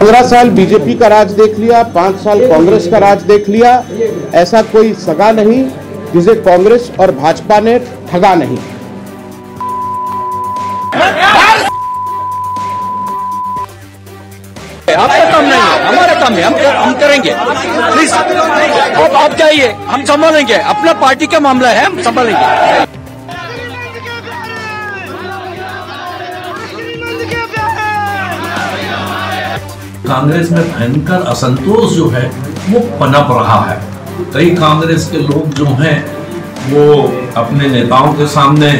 15 साल बीजेपी का राज देख लिया, 5 साल कांग्रेस का राज देख लिया। ऐसा कोई सगा नहीं जिसे कांग्रेस और भाजपा ने ठगा नहीं। आपका काम नहीं है, हमारा काम है, हम करेंगे। प्लीज आप जाइए, हम संभालेंगे। अपना पार्टी का मामला है, हम संभालेंगे। कांग्रेस में भयंकर असंतोष जो है वो पनप रहा है। कई कांग्रेस के लोग जो हैं वो अपने नेताओं के सामने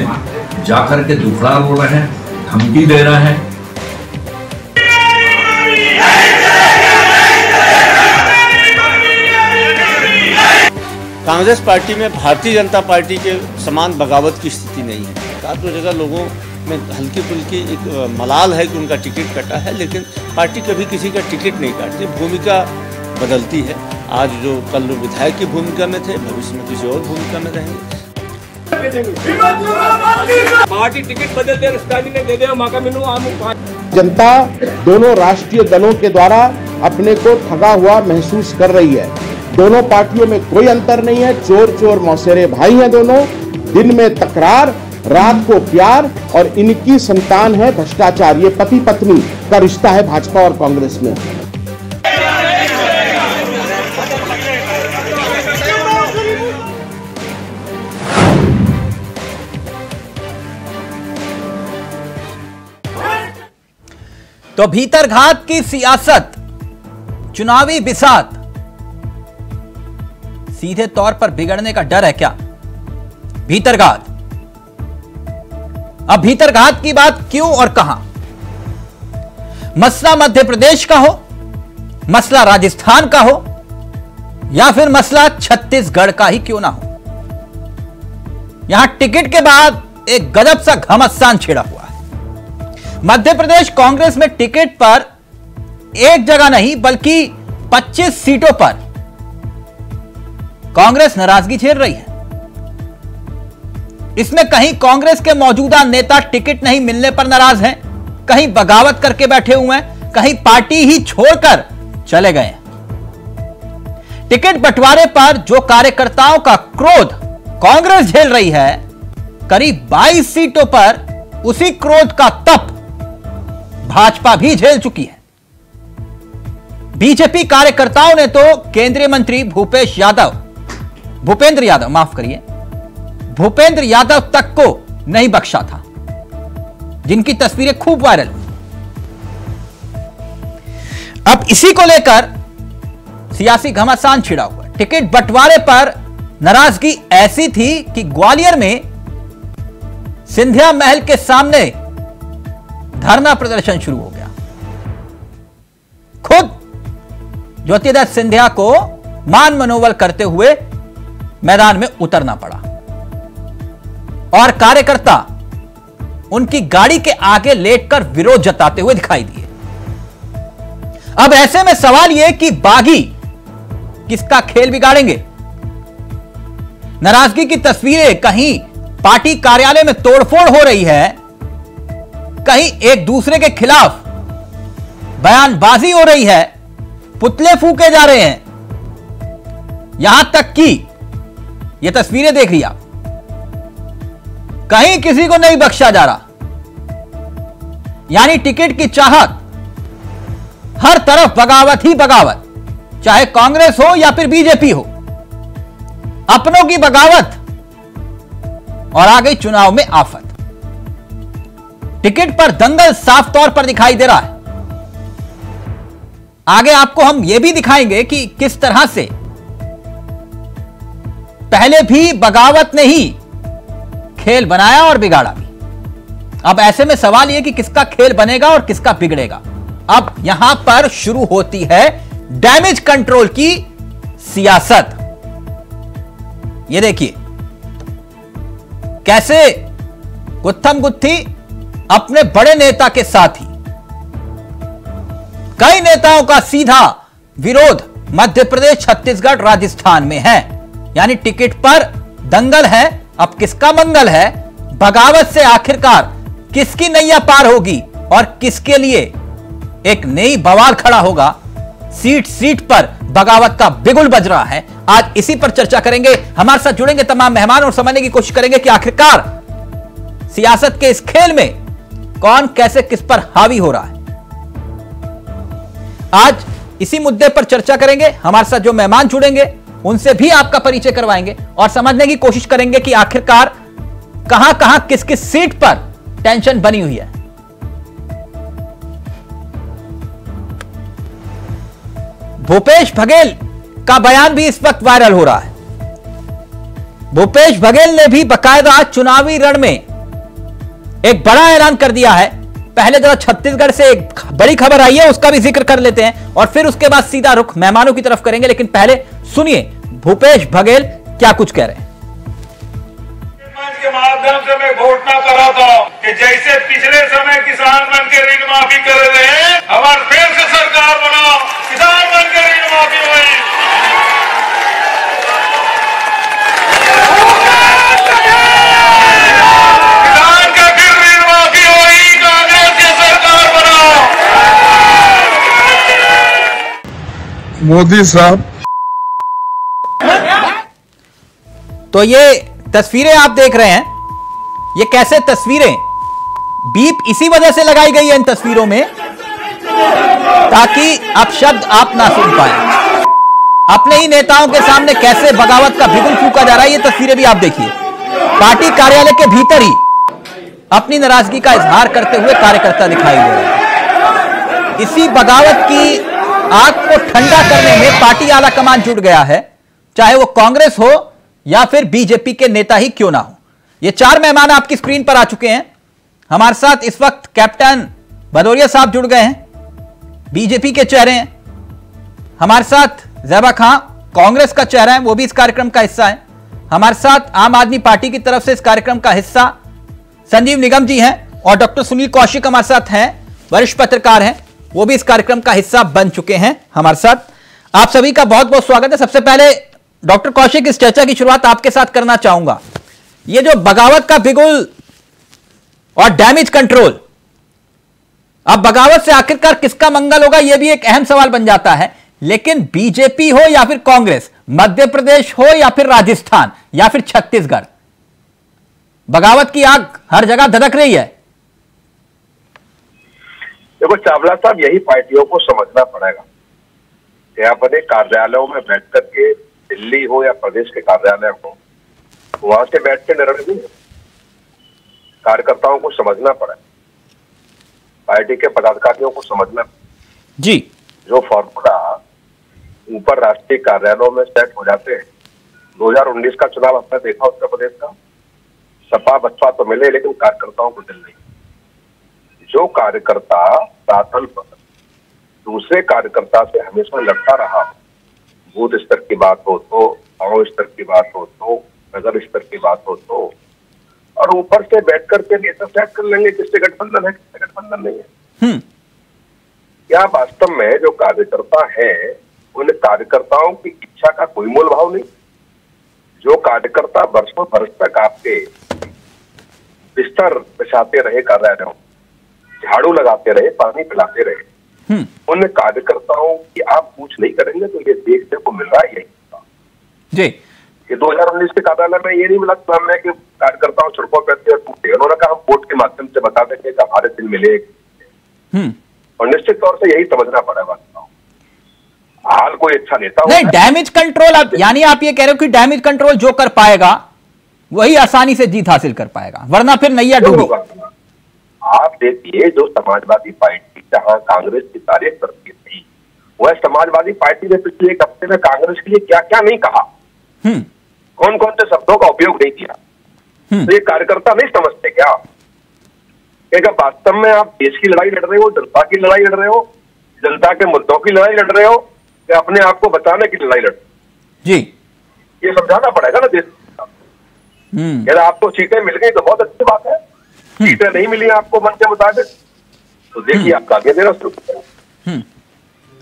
जाकर के दुखड़ा रो रहे हैं, धमकी दे रहे हैं। कांग्रेस पार्टी में भारतीय जनता पार्टी के समान बगावत की स्थिति नहीं है। काफी जगह लोगों में हल्की फुल्की एक मलाल है कि उनका टिकट कटा है, लेकिन पार्टी कभी किसी का टिकट नहीं काटती, भूमिका बदलती है। आज जो कल विधायक की भूमिका में थे, भविष्य में किसी और भूमिका में रहेंगे। पार्टी टिकट बदलते जनता दोनों राष्ट्रीय दलों के द्वारा अपने को ठगा हुआ महसूस कर रही है। दोनों पार्टियों में कोई अंतर नहीं है, चोर चोर मौसेरे भाई हैं दोनों। दिन में तकरार, रात को प्यार, और इनकी संतान है भ्रष्टाचार। ये पति पत्नी का रिश्ता है भाजपा और कांग्रेस में। तो भीतरघात की सियासत, चुनावी बिसात सीधे तौर पर बिगड़ने का डर है क्या? भीतरघात। अब भीतरघात की बात क्यों और कहां? मसला मध्य प्रदेश का हो, मसला राजस्थान का हो, या फिर मसला छत्तीसगढ़ का ही क्यों ना हो, यहां टिकट के बाद एक गजब सा घमासान छिड़ा हुआ है। मध्य प्रदेश कांग्रेस में टिकट पर एक जगह नहीं बल्कि 25 सीटों पर कांग्रेस नाराजगी झेल रही है। इसमें कहीं कांग्रेस के मौजूदा नेता टिकट नहीं मिलने पर नाराज हैं, कहीं बगावत करके बैठे हुए हैं, कहीं पार्टी ही छोड़कर चले गए हैं। टिकट बंटवारे पर जो कार्यकर्ताओं का क्रोध कांग्रेस झेल रही है, करीब 22 सीटों पर उसी क्रोध का तप भाजपा भी झेल चुकी है। बीजेपी कार्यकर्ताओं ने तो केंद्रीय मंत्री भूपेंद्र यादव तक को नहीं बख्शा था, जिनकी तस्वीरें खूब वायरल हुई। अब इसी को लेकर सियासी घमासान छिड़ा हुआ। टिकट बंटवारे पर नाराजगी ऐसी थी कि ग्वालियर में सिंधिया महल के सामने धरना प्रदर्शन शुरू हो गया। खुद ज्योतिरादित्य सिंधिया को मान मनोबल करते हुए मैदान में उतरना पड़ा और कार्यकर्ता उनकी गाड़ी के आगे लेटकर विरोध जताते हुए दिखाई दिए। अब ऐसे में सवाल यह कि बागी किसका खेल बिगाड़ेंगे? नाराजगी की तस्वीरें कहीं पार्टी कार्यालय में तोड़फोड़ हो रही है, कहीं एक दूसरे के खिलाफ बयानबाजी हो रही है, पुतले फूके जा रहे हैं। यहां तक कि यह तस्वीरें देख लिया, कहीं किसी को नहीं बख्शा जा रहा। यानी टिकट की चाहत, हर तरफ बगावत ही बगावत, चाहे कांग्रेस हो या फिर बीजेपी हो। अपनों की बगावत और आ गई चुनाव में आफत। टिकट पर दंगल साफ तौर पर दिखाई दे रहा है। आगे आपको हम यह भी दिखाएंगे कि किस तरह से पहले भी बगावत ने ही खेल बनाया और बिगाड़ा भी। अब ऐसे में सवाल यह कि किसका खेल बनेगा और किसका बिगड़ेगा। अब यहां पर शुरू होती है डैमेज कंट्रोल की सियासत। यह देखिए कैसे गुत्थम गुत्थी अपने बड़े नेता के साथ ही कई नेताओं का सीधा विरोध मध्य प्रदेश, छत्तीसगढ़, राजस्थान में है। यानी टिकट पर दंगल है। अब किसका मंगल है? बगावत से आखिरकार किसकी नैया पार होगी और किसके लिए एक नई बवाल खड़ा होगा। सीट सीट पर बगावत का बिगुल बज रहा है। आज इसी पर चर्चा करेंगे। हमारे साथ जुड़ेंगे तमाम मेहमान और समझने की कोशिश करेंगे कि आखिरकार सियासत के इस खेल में कौन कैसे किस पर हावी हो रहा है। आज इसी मुद्दे पर चर्चा करेंगे। हमारे साथ जो मेहमान जुड़ेंगे उनसे भी आपका परिचय करवाएंगे और समझने की कोशिश करेंगे कि आखिरकार कहां कहां किस किस सीट पर टेंशन बनी हुई है। भूपेश बघेल का बयान भी इस वक्त वायरल हो रहा है। भूपेश बघेल ने भी बाकायदा चुनावी रण में एक बड़ा ऐलान कर दिया है। पहले जरा छत्तीसगढ़ से एक बड़ी खबर आई है, उसका भी जिक्र कर लेते हैं और फिर उसके बाद सीधा रुख मेहमानों की तरफ करेंगे। लेकिन पहले सुनिए भूपेश बघेल क्या कुछ कह रहे हैं। के माध्यम से मैं घोषणा कर रहा था कि जैसे पिछले समय किसान बन के ऋण माफी कर रहे हैं, हमारे फिर से सरकार बनाओ, किसान बन के ऋण माफी हुई। किसान का फिर ऋण माफी हुई, कांग्रेस की सरकार बनाओ। मोदी साहब, तो ये तस्वीरें आप देख रहे हैं, ये कैसे तस्वीरें बीप इसी वजह से लगाई गई है इन तस्वीरों में ताकि अब शब्द आप ना सुन पाए। अपने ही नेताओं के सामने कैसे बगावत का बिगुल फूंका जा रहा है, ये तस्वीरें भी आप देखिए। पार्टी कार्यालय के भीतर ही अपनी नाराजगी का इजहार करते हुए कार्यकर्ता दिखाई दे रहे हैं। इसी बगावत की आग को ठंडा करने में पार्टी आला कमान जुट गया है, चाहे वो कांग्रेस हो या फिर बीजेपी के नेता ही क्यों ना हो। ये चार मेहमान आपकी स्क्रीन पर आ चुके हैं। हमारे साथ इस वक्त कैप्टन भदौरिया साहब जुड़ गए हैं, बीजेपी के चेहरे हैं। हमारे साथ ज़ैबा खां कांग्रेस का चेहरा है, वो भी इस कार्यक्रम का हिस्सा है। हमारे साथ आम आदमी पार्टी की तरफ से इस कार्यक्रम का हिस्सा संजीव निगम जी हैं और डॉक्टर सुनील कौशिक हमारे साथ हैं, वरिष्ठ पत्रकार हैं, वो भी इस कार्यक्रम का हिस्सा बन चुके हैं हमारे साथ। आप सभी का बहुत बहुत स्वागत है। सबसे पहले डॉक्टर कौशिक, इस चर्चा की शुरुआत आपके साथ करना चाहूंगा। ये जो बगावत का बिगुल और डैमेज कंट्रोल, अब बगावत से आखिरकार किसका मंगल होगा, यह भी एक अहम सवाल बन जाता है। लेकिन बीजेपी हो या फिर कांग्रेस, मध्य प्रदेश हो या फिर राजस्थान या फिर छत्तीसगढ़, बगावत की आग हर जगह धधक रही है। देखो चावला साहब, यही पार्टियों को समझना पड़ेगा कि अपने कार्यालयों में बैठ करके, दिल्ली हो या प्रदेश के कार्यालय हो, वहां से बैठ के निर्णय नहीं, कार्यकर्ताओं को समझना पड़ा, पार्टी के पदाधिकारियों को समझना जी। जो फॉर्मूला ऊपर राष्ट्रीय कार्यालयों में सेट हो जाते हैं। 2019 का चुनाव आपने देखा उत्तर प्रदेश का, सपा बसपा तो मिले लेकिन कार्यकर्ताओं को दिल नहीं। जो कार्यकर्ता शासन पर दूसरे कार्यकर्ता से हमेशा लड़ता रहा, बूथ स्तर की बात हो तो, गांव स्तर की बात हो तो, नगर स्तर की बात हो तो, और ऊपर से बैठ करके नेता सेट कर लेंगे किससे गठबंधन है किससे गठबंधन नहीं है। क्या वास्तव में जो कार्यकर्ता है उन कार्यकर्ताओं की इच्छा का कोई मोल भाव नहीं? जो कार्यकर्ता वर्षों वर्ष तक आपके बिस्तर बिछाते रहे, कार्यालयों झाड़ू लगाते रहे, पानी पिलाते रहे, उन कार्यकर्ताओं की आप पूछ नहीं करेंगे तो ये देखने को मिल रहा है यही जी कि 2019 के कार्यालय में ये नहीं मिला सामने कि कार्यकर्ताओं सड़कों पर थे और टूटे। उन्होंने कहा हम वोट के माध्यम से बता देंगे कि हमारे दिन मिले। और निश्चित तौर से यही समझना पड़ेगा, हाल कोई अच्छा नेता नहीं। डैमेज कंट्रोल, आप यानी आप ये कह रहे हो कि डैमेज कंट्रोल जो कर पाएगा वही आसानी से जीत हासिल कर पाएगा, वरना फिर नैया डूबेगी। आप देखिए, जो समाजवादी पार्टी जहां कांग्रेस की तारीफ करती थी, वह समाजवादी पार्टी ने पिछले एक हफ्ते में कांग्रेस के लिए क्या क्या नहीं कहा, कौन कौन से शब्दों का उपयोग नहीं किया। तो ये कार्यकर्ता नहीं समझते क्या कि वास्तव में आप देश की लड़ाई लड़ रहे हो, जनता की लड़ाई लड़ रहे हो, जनता के मुद्दों की लड़ाई लड़ रहे हो, या अपने आप को बचाने की लड़ाई लड़ जी। ये समझाना पड़ेगा ना देश। यदि आपको सीटें मिल गई तो बहुत अच्छी बात है, सीटें नहीं मिली आपको मन के मुताबिक तो देखिए आप गालियां देना शुरू करें।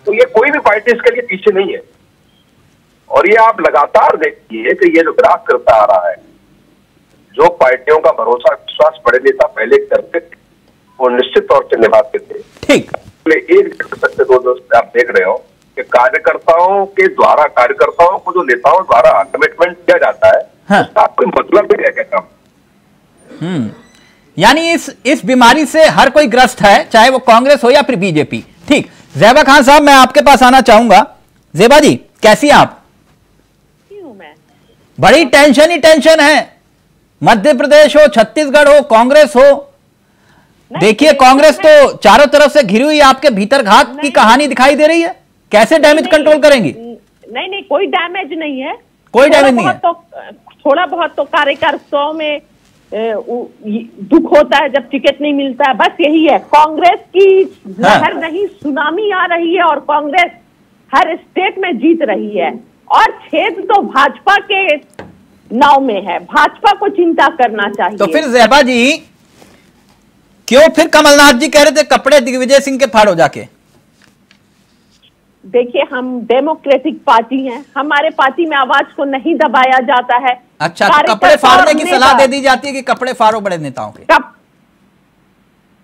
तो ये कोई भी पार्टी इसके लिए पीछे नहीं है। और ये आप लगातार देखिए कि ये जो ग्राफ करता आ रहा है, जो पार्टियों का भरोसा विश्वास बड़े नेता पहले करते थे वो निश्चित तौर से निभाते थे। ठीक, एक सकते दोस्तों आप देख रहे हो कि कार्यकर्ताओं को जो नेताओं द्वारा कमिटमेंट किया जाता है, हाँ। उसका कोई मतलब भी है क्या? यानी इस बीमारी से हर कोई ग्रस्त है, चाहे वो कांग्रेस हो या फिर बीजेपी। ठीक, ज़ेबा खान साहब मैं आपके पास आना चाहूंगा। ज़ेबा जी कैसी आप? मैं बड़ी टेंशन ही टेंशन है, मध्य प्रदेश हो, छत्तीसगढ़ हो, कांग्रेस हो। देखिए कांग्रेस तो चारों तरफ से घिरी हुई, आपके भीतर घात की कहानी दिखाई दे रही है। कैसे डैमेज कंट्रोल करेंगी? नहीं, कोई डैमेज नहीं है, कोई डैमेज नहीं है। थोड़ा बहुत तो कार्यकर्ताओं में दुख होता है जब टिकट नहीं मिलता है, बस यही है। कांग्रेस की लहर नहीं, सुनामी आ रही है और कांग्रेस हर स्टेट में जीत रही है और छेद तो भाजपा के नाव में है। भाजपा को चिंता करना चाहिए। तो फिर ज़ेबा जी क्यों फिर कमलनाथ जी कह रहे थे कपड़े दिग्विजय सिंह के फाड़ो जाके? देखिए हम डेमोक्रेटिक पार्टी हैं, हमारे पार्टी में आवाज को नहीं दबाया जाता है। अच्छा, तो कपड़े फाड़ने की सलाह दे दी जाती है कि कपड़े फाड़ो बड़े नेताओं के।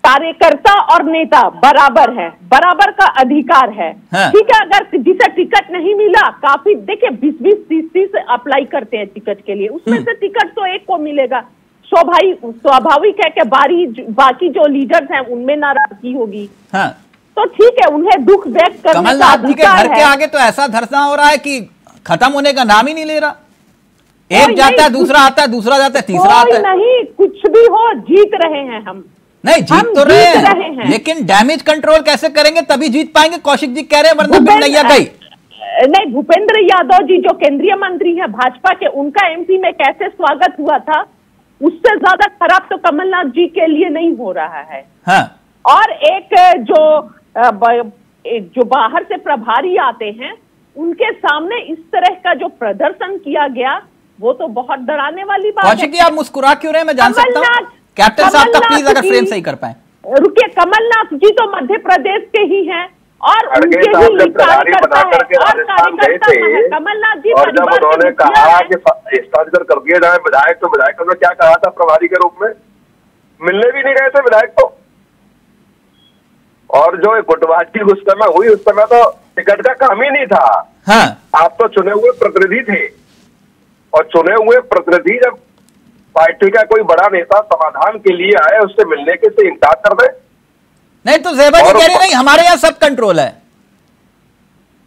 कार्यकर्ता और नेता बराबर है, बराबर का अधिकार है। हाँ। ठीक है, अगर जिसे टिकट नहीं मिला, काफी देखिए 20-20, 30-30 अप्लाई करते हैं टिकट के लिए, उसमें से टिकट तो एक को मिलेगा। स्वाभाविक है कि बाकी जो लीडर्स हैं उनमें नाराजगी होगी। हाँ। तो ठीक है, उन्हें दुख व्यक्त करने का कमलनाथ जी के अधिकार घर के आगे तो ऐसा धरना हो रहा है कि खत्म होने का नाम ही नहीं ले रहा। एक जाता है, दूसरा आता है, दूसरा जाता है, तीसरा आता है। नहीं, कुछ भी हो, जीत रहे हैं हम। नहीं, जीत तो रहे हैं, लेकिन डैमेज कंट्रोल कैसे करेंगे? तभी जीत पाएंगे। कौशिक जी कह रहे हैं वरना फिर नैया गई। नहीं, भूपेंद्र यादव जी जो केंद्रीय मंत्री हैं भाजपा के, उनका एमपी में कैसे स्वागत हुआ था, उससे ज्यादा खराब तो कमलनाथ जी के लिए नहीं हो रहा है। हाँ। और एक जो बाहर से प्रभारी आते हैं, उनके सामने इस तरह का जो प्रदर्शन किया गया, वो तो बहुत डराने वाली बात है। कौशिक जी आप मुस्कुरा क्यों रहे हैं, मैं जान सकता हूँ? कैप्टन साहब का प्लीज अगर फ्रेम सही कर पाए। रुकिए, कमलनाथ जी तो मध्य प्रदेश के ही हैं और उनके ही कार्यकर्ता है और कार्यकर्ता है कमलनाथ जी। और जब उन्होंने कहा कि स्थानांतरित कर दिए जाए विधायक, तो विधायकों ने क्या कहा था प्रभारी के रूप में? मिलने भी नहीं गए थे विधायक को। और जो गुटबाजी उस समय हुई, उस समय तो टिकट का काम ही नहीं था। हाँ। आप तो चुने हुए प्रतिनिधि थे और चुने हुए प्रतिनिधि जब पार्टी का कोई बड़ा नेता समाधान के लिए आए, उससे मिलने के से इनकार कर दे। नहीं तो ज़ेबा जी कह रही नहीं, हमारे यहाँ सब कंट्रोल है।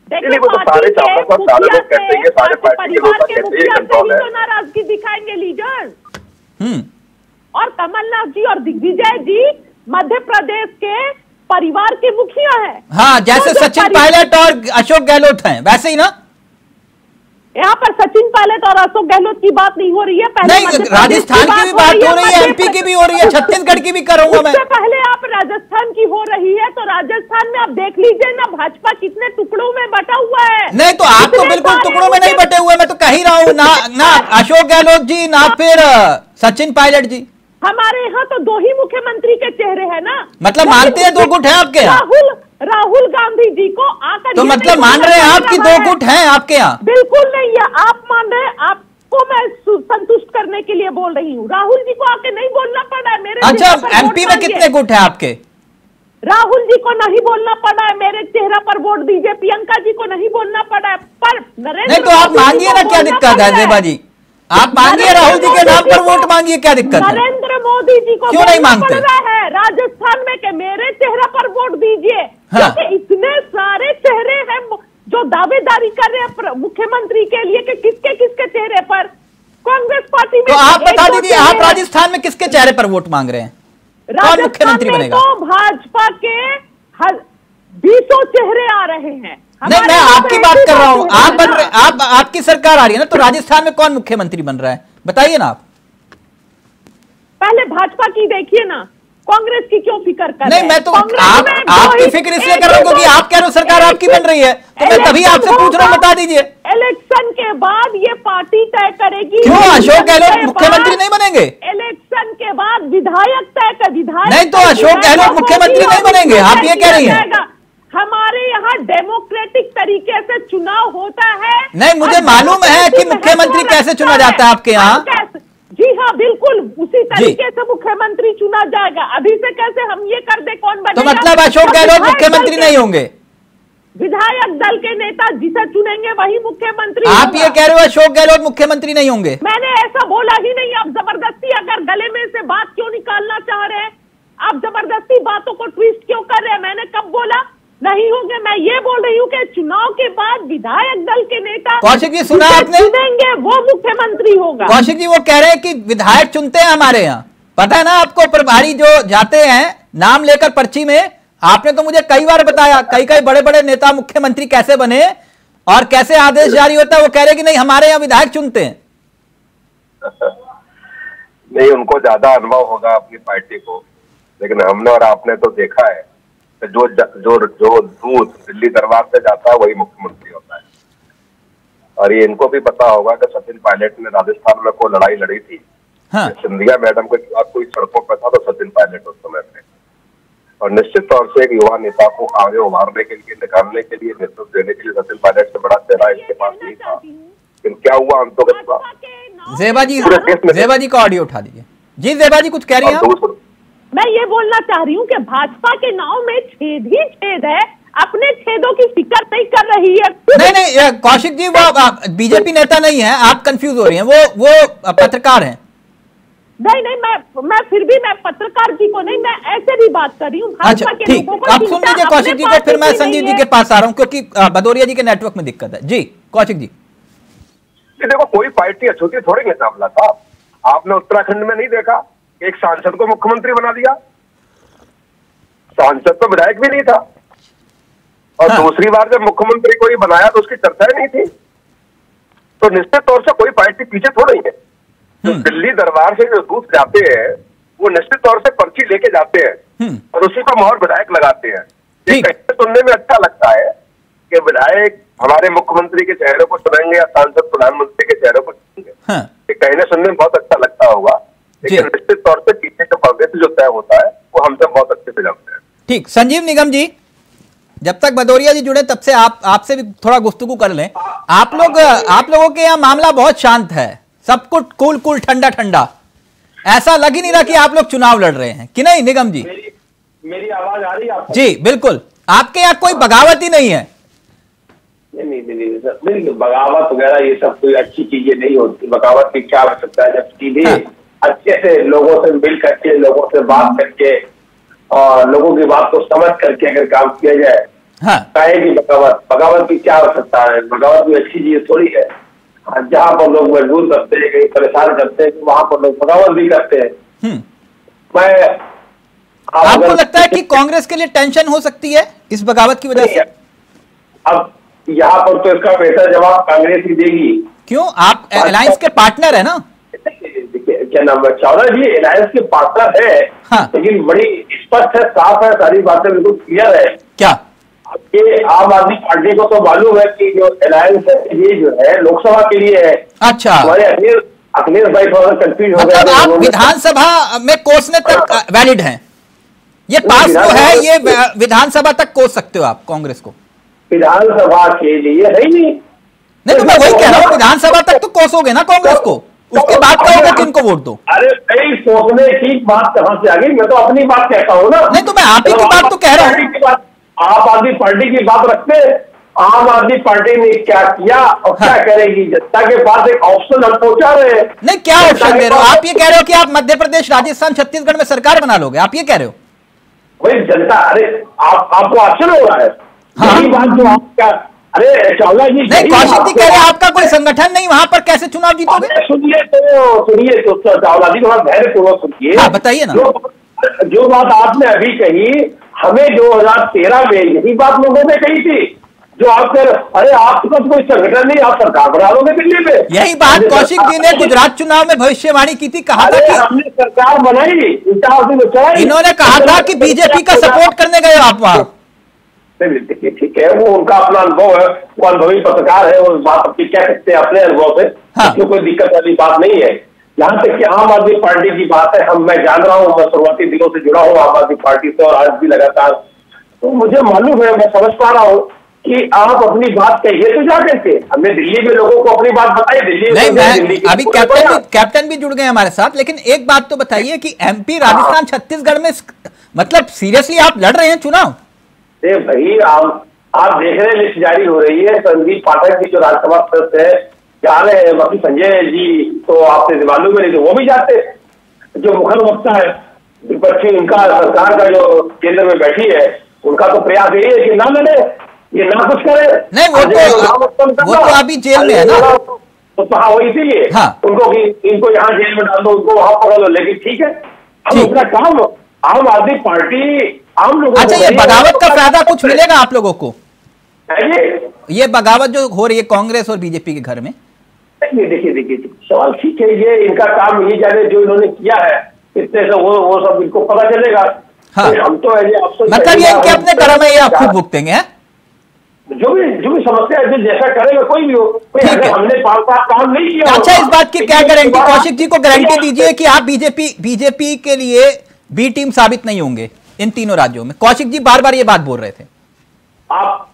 देखिए, वो तो सारे चावल सब सारे लोग कहते हैं, सारे पार्टी के लोग कहते हैं कंट्रोल है। तो नाराजगी दिखाएंगे लीडर। और कमलनाथ जी और दिग्विजय जी मध्य प्रदेश के परिवार के मुखिया हैं। हाँ, जैसे सचिन पायलट और अशोक गहलोत हैं, वैसे ही ना। यहाँ पर सचिन पायलट और अशोक गहलोत की बात नहीं हो रही है। नहीं, राजस्थान की भी बात हो रही है, एमपी की भी हो रही है, छत्तीसगढ़ की भी करूंगा मैं। पहले आप राजस्थान की हो रही है, तो राजस्थान में आप देख लीजिए ना, भाजपा कितने टुकड़ों में बटा हुआ है। नहीं तो आप तो बिल्कुल टुकड़ों में नहीं बटे हुए, मैं तो कह ही रहा हूँ ना अशोक गहलोत जी, ना फिर सचिन पायलट जी। हमारे यहाँ तो दो ही मुख्यमंत्री के चेहरे हैं ना। मतलब मानते हैं दो गुट है आपके यहाँ? राहुल गांधी जी को आकर तो मतलब मान रहे हैं आपकी दो गुट हैं आपके यहाँ? बिल्कुल नहीं है, आप मान रहे हैं। आपको मैं संतुष्ट करने के लिए बोल रही हूँ, राहुल जी को आके नहीं बोलना पड़ा है मेरे। अच्छा, एमपी में कितने गुट है आपके? राहुल जी को नहीं बोलना पड़ा है, मेरे चेहरा पर वोट दीजिए। प्रियंका जी को नहीं बोलना पड़ा है, पर नरेंद्र नहीं तो आप मांगिए ना, क्या दिक्कत है ज़ेबा जी? आप मांगिए, राहुल जी के नाम पर वोट मांगिए, क्या दिक्कत है? नरेंद्र मोदी जी को क्यों नहीं मांगते? है राजस्थान में कि मेरे चेहरे पर वोट दीजिए। हाँ। क्योंकि इतने सारे चेहरे हैं जो दावेदारी कर रहे हैं मुख्यमंत्री के लिए कि किसके किसके चेहरे पर। कांग्रेस पार्टी में तो आप बता दीजिए, आप राजस्थान में किसके चेहरे पर वोट मांग रहे हैं? कौन मुख्यमंत्री बनेगा? तो भाजपा के 20 चेहरे आ रहे हैं। नहीं, मैं आपकी बात कर रहा हूं। आप बन रहे, आपकी सरकार आ रही है ना, तो राजस्थान में कौन मुख्यमंत्री बन रहा है बताइए ना आप। पहले भाजपा की देखिए ना, कांग्रेस की क्यों फिक्र कर रहे हैं? नहीं, मैं तो आपकी फिक्र इसलिए कर रहा हूं क्योंकि आप कह रहे हो सरकार आपकी बन रही है, तो मैं तभी आपसे पूछ रहा हूं, बता दीजिए। इलेक्शन के बाद ये पार्टी तय करेगी। क्यों अशोक गहलोत मुख्यमंत्री नहीं बनेंगे? इलेक्शन के बाद विधायक तय कर, विधायक नहीं तो अशोक गहलोत मुख्यमंत्री नहीं बनेंगे, आप ये कह रही हैं? हमारे यहाँ डेमोक्रेटिक तरीके से चुनाव होता है। नहीं, मुझे मालूम है कि मुख्यमंत्री कैसे चुना जाता है आपके यहाँ। जी हाँ, बिल्कुल उसी तरीके से मुख्यमंत्री चुना जाएगा। अभी से कैसे हम ये कर दे कौन बनेगा? तो मतलब अशोक गहलोत मुख्यमंत्री नहीं होंगे? विधायक दल के नेता जिसे चुनेंगे वही मुख्यमंत्री। आप ये कह रहे हो अशोक गहलोत मुख्यमंत्री नहीं होंगे? मैंने ऐसा बोला ही नहीं। आप जबरदस्ती अगर गले में से बात क्यों निकालना चाह रहे हैं? आप जबरदस्ती बातों को ट्विस्ट क्यों कर रहे हैं? मैंने कब बोला नहीं होंगे? मैं ये बोल रही हूँ कि चुनाव के बाद विधायक दल के नेता कौशिक जी, सुना आपने? चुनेंगे वो मुख्यमंत्री होगा। कौशिक जी वो कह रहे हैं कि विधायक चुनते हैं हमारे यहाँ, पता है ना आपको? प्रभारी जो जाते हैं नाम लेकर पर्ची में, आपने तो मुझे कई बार बताया कई बड़े बड़े नेता मुख्यमंत्री कैसे बने और कैसे आदेश जारी होता है। वो कह रहे कि नहीं हमारे यहाँ विधायक चुनते हैं। नहीं, उनको ज्यादा अनुभव होगा अपनी पार्टी को, लेकिन हमने और आपने तो देखा है कि जो दूध दिल्ली दरबार से जाता है वही मुख्यमंत्री होता है। और ये इनको भी पता होगा कि सचिन पायलट ने राजस्थान में कोई लड़ाई लड़ी थी। हाँ। सिंधिया मैडम के खिलाफ कोई सड़कों पर था तो सचिन पायलट उस समय थे। और निश्चित तौर से एक युवा नेता को आगे उभारने के लिए, निकालने के लिए, नेतृत्व देने के लिए सचिन पायलट से बड़ा चेहरा इसके पास नहीं था। लेकिन क्या हुआ अंतोगत? जेबा जी का ऑडियो उठा दीजिए। जी जेबा जी कुछ कह रही हैं? मैं ये बोलना चाह रही हूँ कि भाजपा के नाव में छेद ही छेद है, अपने छेदों की फिक्र नहीं कर रही है। नहीं कौशिक जी वो बीजेपी नेता नहीं है, आप कंफ्यूज हो रही हैं। वो पत्रकार हैं। नहीं मैं फिर भी मैं पत्रकार जी को नहीं, मैं ऐसे भी बात कर रही हूँ। अच्छा ठीक, आप सुन लीजिए कौशिक जी को, फिर मैं संजीव जी के पास आ रहा हूँ क्योंकि भदौरिया जी के नेटवर्क में दिक्कत है। जी कौशिक जी। देखो, कोई पार्टी अछूती थोड़ी है सामला साहब। आपने उत्तराखंड में नहीं देखा एक सांसद को मुख्यमंत्री बना दिया? सांसद तो विधायक भी नहीं था। और हाँ। दूसरी बार जब मुख्यमंत्री को ही बनाया तो उसकी चर्चा ही नहीं थी। तो निश्चित तौर से कोई पार्टी पीछे थोड़ी है। तो दिल्ली दरबार से जो दूत जाते हैं वो निश्चित तौर से पर्ची लेके जाते हैं और उसी पर मोहर विधायक लगाते हैं। ये कहते सुनने में अच्छा लगता है कि विधायक हमारे मुख्यमंत्री के चेहरे को चुनेंगे या सांसद प्रधानमंत्री के चेहरे को चुनेंगे। हाँ। ये कहने सुनने में बहुत अच्छा लगता होगा, लेकिन निश्चित तौर से पीछे का परदेश जो तय होता है वो हम सब बहुत अच्छे से जानते हैं। ठीक, संजीव निगम जी, जब तक भदौरिया जी जुड़े तब से आपसे भी थोड़ा गुफ्तगू कर लें। आप लोगों के यहाँ मामला बहुत शांत है, सब कुछ कूल ठंडा ठंडा, ऐसा लग ही नहीं रहा कि आप लोग चुनाव लड़ रहे हैं कि नहीं? निगम जी मेरी आवाज आ रही है आपको? जी बिल्कुल। आपके यहाँ कोई बगावत ही नहीं है? नहीं सर, बगावत वगैरह ये सब कोई अच्छी चीजें नहीं होती। बगावत की क्या आवश्यकता है जब सीधे अच्छे से लोगों से मिल करके, लोगों से बात करके और लोगों की बात को समझ करके अगर काम किया जाए। हाँ। की बगावत की क्या आवश्यकता है? बगावत कोई अच्छी चीज थोड़ी है। जहाँ पर लोग मजबूर करते हैं, कहीं परेशान करते हैं, वहां पर लोग बगावत भी करते हैं। आपको लगता है कि कांग्रेस के लिए टेंशन हो सकती है इस बगावत की वजह से? अब यहाँ पर तो इसका बेहतर जवाब कांग्रेस ही देगी। क्यों? आप अलायंस के पार्टनर है ना? क्या नाम है, चावला जी अलायंस के पार्टनर है। हाँ। लेकिन बड़ी स्पष्ट है, साफ है, सारी बातें बिल्कुल क्लियर है। क्या? ये आम आदमी पार्टी को तो मालूम है कि जो अलायंस है ये जो है लोकसभा के लिए है। अच्छा। हमारे अखिलेश भाई थोड़ा कंफ्यूज हो गए। मतलब आप विधानसभा में कोसने तक वैलिड हैं, ये पास तो है, ये विधानसभा तक कोस सकते हो आप कांग्रेस को? विधानसभा के लिए है ही नहीं तो मैं वही कह रहा हूँ, विधानसभा तक तो कोसोगे ना कांग्रेस को, उसके बाद कहोगे किनको वोट दो। अरे नहीं, सोचने की बात कहाँ से आ गई? मैं तो अपनी बात कहता हूँ ना। नहीं तो मैं आप ही की बात तो कह रहा हूँ। आप आदमी पार्टी की बात रखते हैं, आम आदमी पार्टी ने क्या किया और क्या करेगी, जनता के पास एक ऑप्शन हम पहुंचा रहे हैं। नहीं, क्या ऑप्शन दे रहे हो आप? ये कह रहे हो कि आप मध्य प्रदेश, राजस्थान, छत्तीसगढ़ में सरकार बना लोगे, आप ये कह रहे हो? वही जनता, अरे आपको ऑप्शन हो रहा है। हाँ। बात जो आपका, अरे चावला जी नहीं, कौशिक जी कह रहे हैं आपका कोई संगठन नहीं, वहां पर कैसे चुनाव जीतोगे? सुनिए तो चावला जी थोड़ा धैर्यपूर्वक सुनिए। हाँ, बताइए ना। जो बात आपने अभी कही, हमें 2013 में यही बात लोगों ने कही थी, जो आप कह रहे, अरे आपका तो कोई संगठन नहीं, आप सरकार बना लोगे दिल्ली में। यही बात कौशिक जी ने गुजरात चुनाव में भविष्यवाणी की थी, कहा था कि हमने सरकार बनाई, इन्होंने कहा था कि बीजेपी का सपोर्ट करने गए आप वहां। देखिए ठीक है, वो उनका अपना अनुभव है, वो अनुभवी पत्रकार है, वो बात अपनी कह सकते हैं अपने अनुभव से। हाँ। इसमें कोई दिक्कत वाली बात नहीं है। यहाँ तक कि आम आदमी पार्टी की बात है, मैं जान रहा हूँ, मैं शुरुआती दिनों से जुड़ा हूँ आम आदमी पार्टी से और आज भी लगातार, तो मुझे मालूम है, मैं समझ पा रहा हूँ कि आप अपनी बात कहिए तो जा करके। हमने दिल्ली में लोगों को अपनी बात बताई, दिल्ली नहीं, में अभी कैप्टन भी जुड़ गए हमारे साथ, लेकिन एक बात तो बताइए कि एमपी, राजस्थान, छत्तीसगढ़ में मतलब सीरियसली आप लड़ रहे हैं चुनाव? भाई आप देख रहे हैं, लिस्ट जारी हो रही है, संदीप पाठक जी जो राज्यसभा सदस्य है जा रहे हैं, बाकी संजय जी तो आपसे मालूम है, नहीं तो वो भी जाते। जो मुखर वक्ता है विपक्षी, उनका सरकार का जो केंद्र में बैठी है, उनका तो प्रयास यही है कि ना लड़े, ये ना कुछ करे। नहीं, वो तो अभी जेल में है ना, तो हाँ वो इसीलिए उनको कि इनको यहाँ जेल में डाल दो, उनको वहां पकड़ लो। लेकिन ठीक है, हम अपना काम आम आदमी पार्टी आम लोगों। अच्छा, ये बगावत का फायदा कुछ मिलेगा आप लोगों को? ये बगावत जो हो रही है कांग्रेस और बीजेपी के घर में? देखिए सवाल ठीक है, ये इनका काम यही जाने जो इन्होंने किया है इतने से वो सब इनको पता चलेगा। हाँ। हम तो मतलब ये इनके अपने कर्म है, ये आप खुद भुगतेंगे हैं? जो भी समस्या है, जैसा करेगा कोई भी हो, हमने 5 साल काम नहीं किया। अच्छा, इस बात की क्या गारंटी, कौशिक जी को गारंटी दीजिए कि आप बीजेपी के लिए बी टीम साबित नहीं होंगे इन तीनों राज्यों में? कौशिक जी बार बार ये बात बोल रहे थे। आप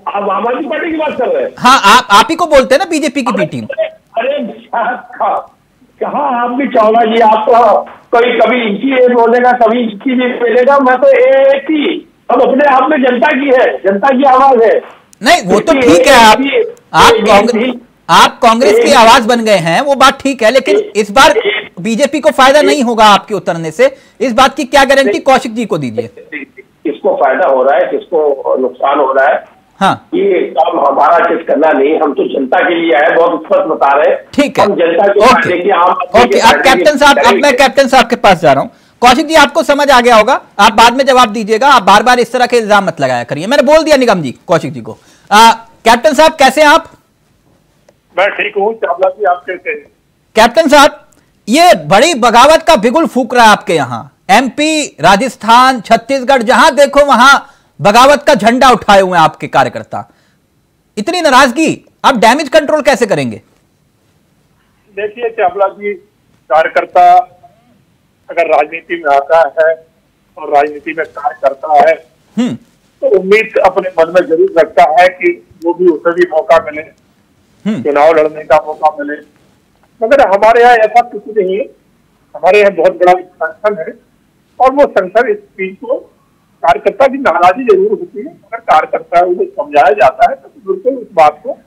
आम आदमी पार्टी की बात कर रहे हैं? हाँ, आप ही को बोलते हैं ना बीजेपी की बी टीम। अरे कहा आप भी चौड़ा जी, आप तो कभी इनकी बोलेगा, कभी इसकी भी बोलेगा। मैं तो एक ही, अब अपने आप में जनता की है, जनता की आवाज है। नहीं, वो तो ठीक है, आप कांग्रेस की आवाज बन गए हैं, वो बात ठीक है, लेकिन इस बार बीजेपी को फायदा नहीं होगा आपके उतरने से, इस बात की क्या गारंटी कौशिक जी को दीजिए? किसको फायदा हो रहा है, किसको नुकसान हो रहा है, हाँ, ये काम हमारा चेक करना नहीं, हम तो जनता के लिए आए, बहुत स्पष्ट बता रहे हैं। ठीक है, हम जनता के ओके। अब कैप्टन साहब, अब मैं कैप्टन साहब के पास जा रहा हूं। कौशिक जी, आपको समझ आ गया होगा, आप बाद में जवाब दीजिएगा, आप बार बार इस तरह के इल्जाम मत लगाया करिए। मैंने बोल दिया निगम जी, कौशिक जी को। कैप्टन साहब कैसे हैं आप? मैं ठीक हूं, चावला जी आप कैसे हैं? कैप्टन साहब, ये बड़ी बगावत का बिगुल फूक रहा है आपके यहाँ, एमपी, राजस्थान, छत्तीसगढ़, जहां देखो वहां बगावत का झंडा उठाए हुए हैं आपके कार्यकर्ता। इतनी नाराजगी, आप डैमेज कंट्रोल कैसे करेंगे? देखिए चावला जी, कार्यकर्ता अगर राजनीति में आता है और राजनीति में कार्य करता है तो उम्मीद अपने मन में जरूर रखता है कि वो भी उसे भी मौका मिले, चुनाव लड़ने का मौका मिले। मगर हमारे यहाँ ऐसा कुछ नहीं है। हमारे यहाँ बहुत बड़ा संगठन है और वो संगठन इस चीज को, कार्यकर्ता की नाराजगी जरूर होती है, अगर कार्यकर्ता को समझाया जाता है तो बिल्कुल उस बात को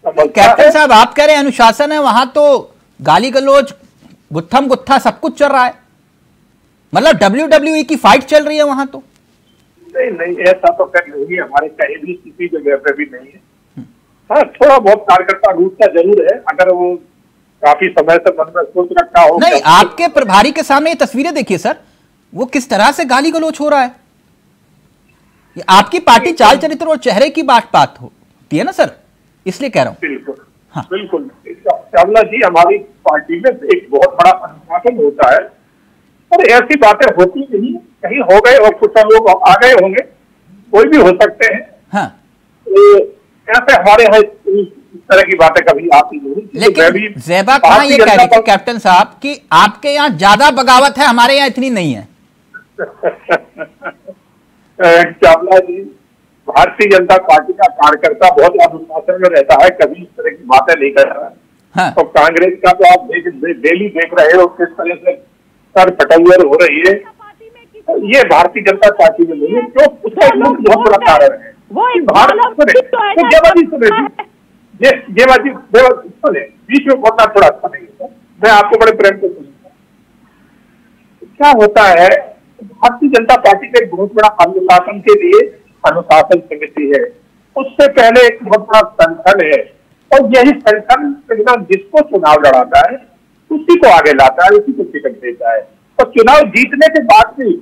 समझता है। कैप्टन साहब, आप कह रहे हैं अनुशासन है, वहां तो गाली गलौज, गुत्थम गुत्था सब कुछ चल रहा है, मतलब WWE की फाइट चल रही है वहां तो? नहीं, ऐसा तो कर नहीं है, हमारे कहीं भी किसी जगह पे भी नहीं है। हाँ, थोड़ा बहुत कार्यकर्ता रूठता जरूर है, अगर वो काफी समय से मन में सोच रखा हो। नहीं, आपके प्रभारी के सामने ये तस्वीरें देखिए सर, वो किस तरह से गाली गलौज हो रहा है। ये आपकी पार्टी चाल चरित्र और चेहरे की बात होती है ना सर, इसलिए कह रहा हूं। बिल्कुल, हाँ बिल्कुल चावला जी, हमारी पार्टी में एक बहुत बड़ा अनुशासन होता है और ऐसी बातें होती नहीं, कहीं हो गए और कुछ लोग आ गए होंगे, कोई भी हो सकते हैं। हाँ, तो ऐसे हमारे यहाँ इस तरह की बातें कभी आती नहीं। लेकिन ज़ेबा कहाँ ये कह रही थी कैप्टन साहब कि आपके यहाँ ज्यादा बगावत है, हमारे यहाँ इतनी नहीं है। चावला जी, भारतीय जनता पार्टी का कार्यकर्ता बहुत अनुशासन में रहता है, कभी इस तरह की बातें नहीं कर रहा है। हाँ। और कांग्रेस का तो आप डेली देख रहे हो किस तरह से सर पटंगर हो रही है। ये भारतीय जनता पार्टी में नहीं है, जो उसका बहुत बड़ा कारण है। सुने, बीच में बोलना थोड़ा अच्छा नहीं है, मैं आपको बड़े प्रेम से सुनूंगा। क्या होता है, भारतीय जनता पार्टी का एक बहुत बड़ा अनुशासन के लिए अनुशासन समिति है, उससे पहले एक बहुत बड़ा संगठन है और यही संगठन जिसको चुनाव लड़ाता है उसी को आगे लाता है, उसी को टिकट देता है। और चुनाव जीतने के बाद भी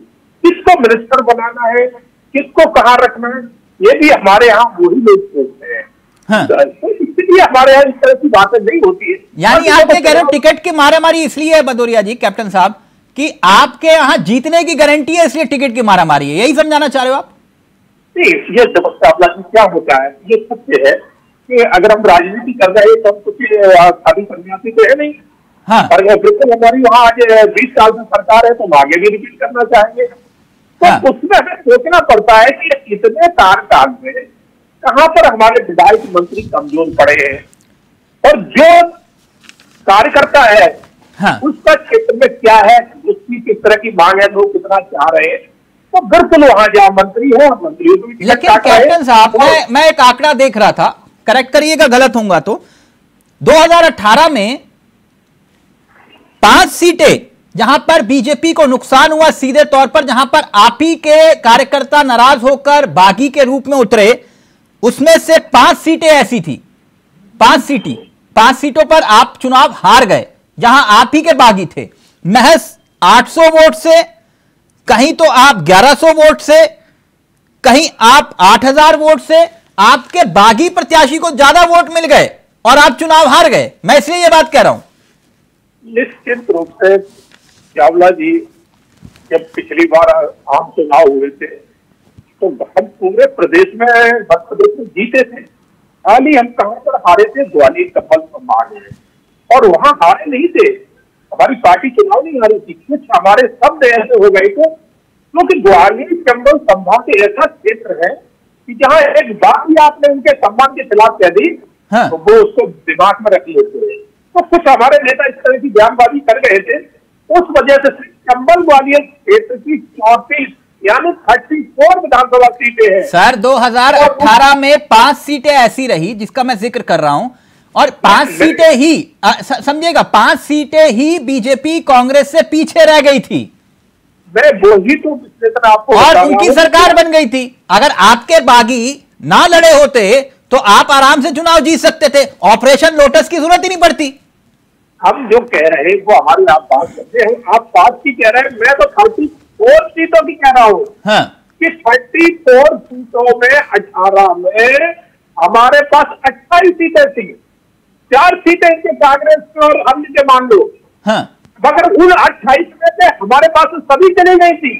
किसको मिनिस्टर बनाना है, किसको कहाँ रखना है, ये भी हमारे यहाँ वही लोग सोचते हैं। हाँ। इसलिए हमारे यहाँ इस तरह की बातें नहीं होती है। यानी आप ये कह रहे हो टिकट की मारामारी इसलिए है भदौरिया जी, कैप्टन साहब, कि आपके यहाँ जीतने की गारंटी है इसलिए टिकट की मारामारी है, यही समझाना चाह रहे हो आप? नहीं, ये क्या होता है, ये सत्य है कि अगर हम राजनीति कर रहे हैं तो हम कुछ साधु सन्यासी तो है नहीं। हाँ। और बिल्कुल हमारी वहाँ आज 20 साल से सरकार है तो हम आगे भी रिपीट करना चाहेंगे। तो उसमें हमें सोचना पड़ता है कि इतने कार्यकाल में कहां पर हमारे विधायक मंत्री कमजोर पड़े हैं और जो कार्यकर्ता है हाँ। उसका क्षेत्र में क्या है, उसकी किस तरह की मांग है, लोग कितना चाह रहे हैं, तो बिल्कुल वहां जहां मंत्री है मंत्रियों को भी टिकट लेकिन काट रहे हैं। कैप्टन साहब, मैं एक आंकड़ा देख रहा था, करेक्ट करिएगा गलत होऊंगा तो, 2018 में 5 सीटें जहां पर बीजेपी को नुकसान हुआ सीधे तौर पर, जहां पर आप ही के कार्यकर्ता नाराज होकर बागी के रूप में उतरे, उसमें से 5 सीटें ऐसी थी, 5 सीटों पर आप चुनाव हार गए जहां आप ही के बागी थे, महज 800 वोट से, कहीं तो आप 1100 वोट से, कहीं आप 8000 वोट से। आपके बागी प्रत्याशी को ज्यादा वोट मिल गए और आप चुनाव हार गए। मैं इसलिए यह बात कह रहा हूं। निश्चित रूप से चावला जी, जब पिछली बार आम चुनाव हुए थे तो हम पूरे प्रदेश में, मध्य प्रदेश में जीते थे। हाल ही हम कहां पर हारे थे? ग्वालियर चंबल संभाग में, और वहां हारे नहीं थे, हमारी पार्टी चुनाव नहीं हारी थी, कुछ हमारे शब्द ऐसे हो गए थे, क्योंकि ग्वालियर चंबल संभाग ऐसा क्षेत्र है कि जहां एक बात भी आपने उनके सम्मान के खिलाफ कह दी हाँ। तो वो उसको दिमाग में रख लेते हैं। तो कुछ हमारे नेता इस तरह की बयानबाजी कर गए थे, उस वजह से चंबल ग्वालियर क्षेत्र की 34 यानी 34 विधानसभा सीटें हैं। सर 2018 में 5 सीटें ऐसी रही जिसका मैं जिक्र कर रहा हूं, और 5 सीटें ही समझिएगा, 5 सीटें ही बीजेपी कांग्रेस से पीछे रह गई थी। मैं वही तो विश्लेषण आपको और उनकी सरकार बन गई थी। अगर आपके बागी ना लड़े होते तो आप आराम से चुनाव जीत सकते थे, ऑपरेशन लोटस की जरूरत ही नहीं पड़ती। हम जो कह रहे हैं वो हमारी आप बात करते हैं, आप 5 की कह रहे हैं, मैं तो 34 सीटों की कह रहा हूं। हाँ। कि 34 सीटों में 18 में हमारे पास 28 सीटें थी, 4 सीटें इनके कांग्रेस के और अन्य के मान लो। हाँ। मगर उन 28 में से हमारे पास सभी चली गई थी।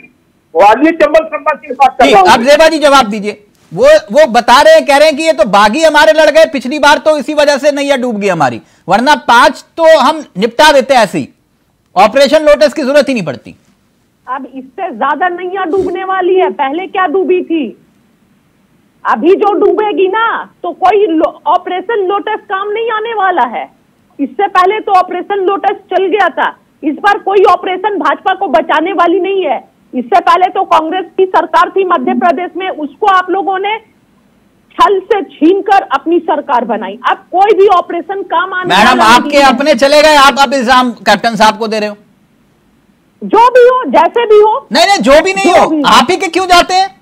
ग्वालियर चंबल संभाग की बात कर रहा हूं। अब जेबा जी जवाब दीजिए। वो बता रहे हैं, कह रहे हैं कि ये तो बागी हमारे लड़ गए पिछली बार, तो इसी वजह से नैया डूब गई हमारी, वरना 5 तो हम निपटा देते ऐसे ही, ऑपरेशन लोटस की जरूरत ही नहीं पड़ती। अब इससे ज्यादा नैया डूबने वाली है। पहले क्या डूबी थी, अभी जो डूबेगी ना तो कोई ऑपरेशन लोटस काम नहीं आने वाला है। इससे पहले तो ऑपरेशन लोटस चल गया था, इस बार कोई ऑपरेशन भाजपा को बचाने वाली नहीं है। इससे पहले तो कांग्रेस की सरकार थी मध्य प्रदेश में, उसको आप लोगों ने छल से छीनकर अपनी सरकार बनाई। अब कोई भी ऑपरेशन काम आने वाला मैडम, नहीं आपके है। अपने चले गए, आप अब इल्जाम कैप्टन साहब को दे रहे हो। जो भी हो, जैसे भी हो। नहीं, जो भी नहीं हो, आप ही के क्यों जाते हैं?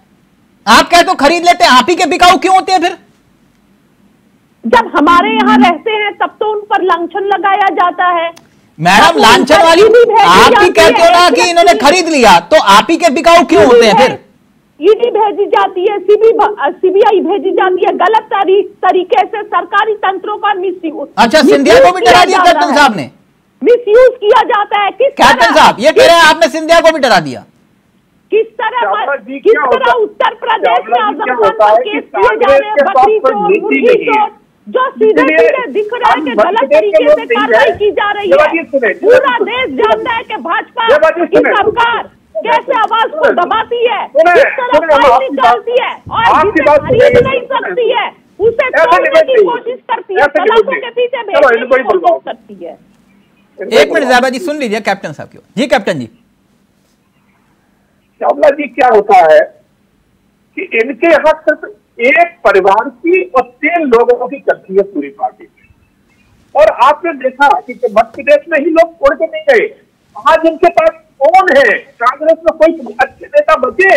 आप कहे तो खरीद लेते हैं, आप ही के बिकाऊ क्यों होते हैं फिर? जब हमारे यहाँ रहते हैं तब तो उन पर लांछन लगाया जाता है। मैडम, लांछन वाली आप ही कहते हो ना कि इन्होंने खरीद लिया, तो आप ही के बिकाऊ क्यों होते हैं फिर? ईडी भेजी जाती है, सीबीआई भेजी जाती है, गलत तरीके से सरकारी तंत्रों का मिसयूज। अच्छा, सिंधिया को भी डरा दिया कैप्टन साहब ने? मिसयूज किया जाता है। किस कैप्टन साहब ये कह रहे हैं आपने सिंधिया को भी डरा दिया? किस तरह उत्तर प्रदेश में आजम खान पर केस किए जा रहे हैं, बकरी चोर, मुर्गी चोर, जो सीधे सीधे दिख रहा है कि गलत तरीके से कार्रवाई की जा रही है। पूरा देश जानता है कि भाजपा की सरकार कैसे आवाज को दबाती है, किस तरह फाइल निकालती है और जिसे खरीद नहीं सकती है उसे तोड़ने की कोशिश करती है, सलाखों के पीछे भेजने की कोशिश करती है। एक मिनट ज़ैबा जी सुन लीजिए कैप्टन साहब की। जी कैप्टन जी। चावला जी, क्या होता है कि इनके यहाँ सिर्फ एक परिवार की और 3 लोगों की चलती है पूरी पार्टी, और आपने देखा कि मध्य प्रदेश में ही लोग छोड़ के नहीं गए। आज इनके पास कौन है? कांग्रेस में कोई अच्छे नेता बचे?